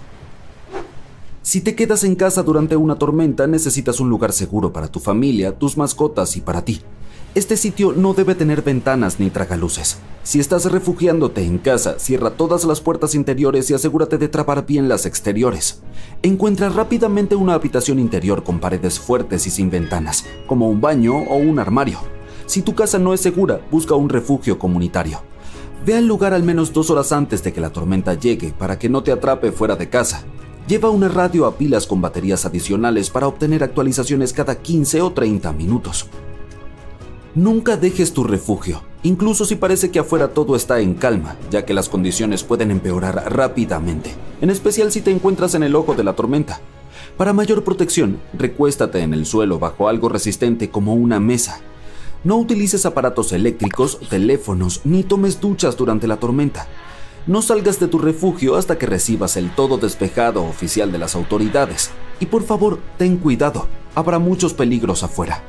Si te quedas en casa durante una tormenta, necesitas un lugar seguro para tu familia, tus mascotas y para ti. Este sitio no debe tener ventanas ni tragaluces. Si estás refugiándote en casa, cierra todas las puertas interiores y asegúrate de trabar bien las exteriores. Encuentra rápidamente una habitación interior con paredes fuertes y sin ventanas, como un baño o un armario. Si tu casa no es segura, busca un refugio comunitario. Ve al lugar al menos 2 horas antes de que la tormenta llegue para que no te atrape fuera de casa. Lleva una radio a pilas con baterías adicionales para obtener actualizaciones cada 15 o 30 minutos. Nunca dejes tu refugio, incluso si parece que afuera todo está en calma, ya que las condiciones pueden empeorar rápidamente, en especial si te encuentras en el ojo de la tormenta. Para mayor protección, recuéstate en el suelo bajo algo resistente como una mesa. No utilices aparatos eléctricos, teléfonos, ni tomes duchas durante la tormenta. No salgas de tu refugio hasta que recibas el todo despejado oficial de las autoridades. Y por favor, ten cuidado, habrá muchos peligros afuera.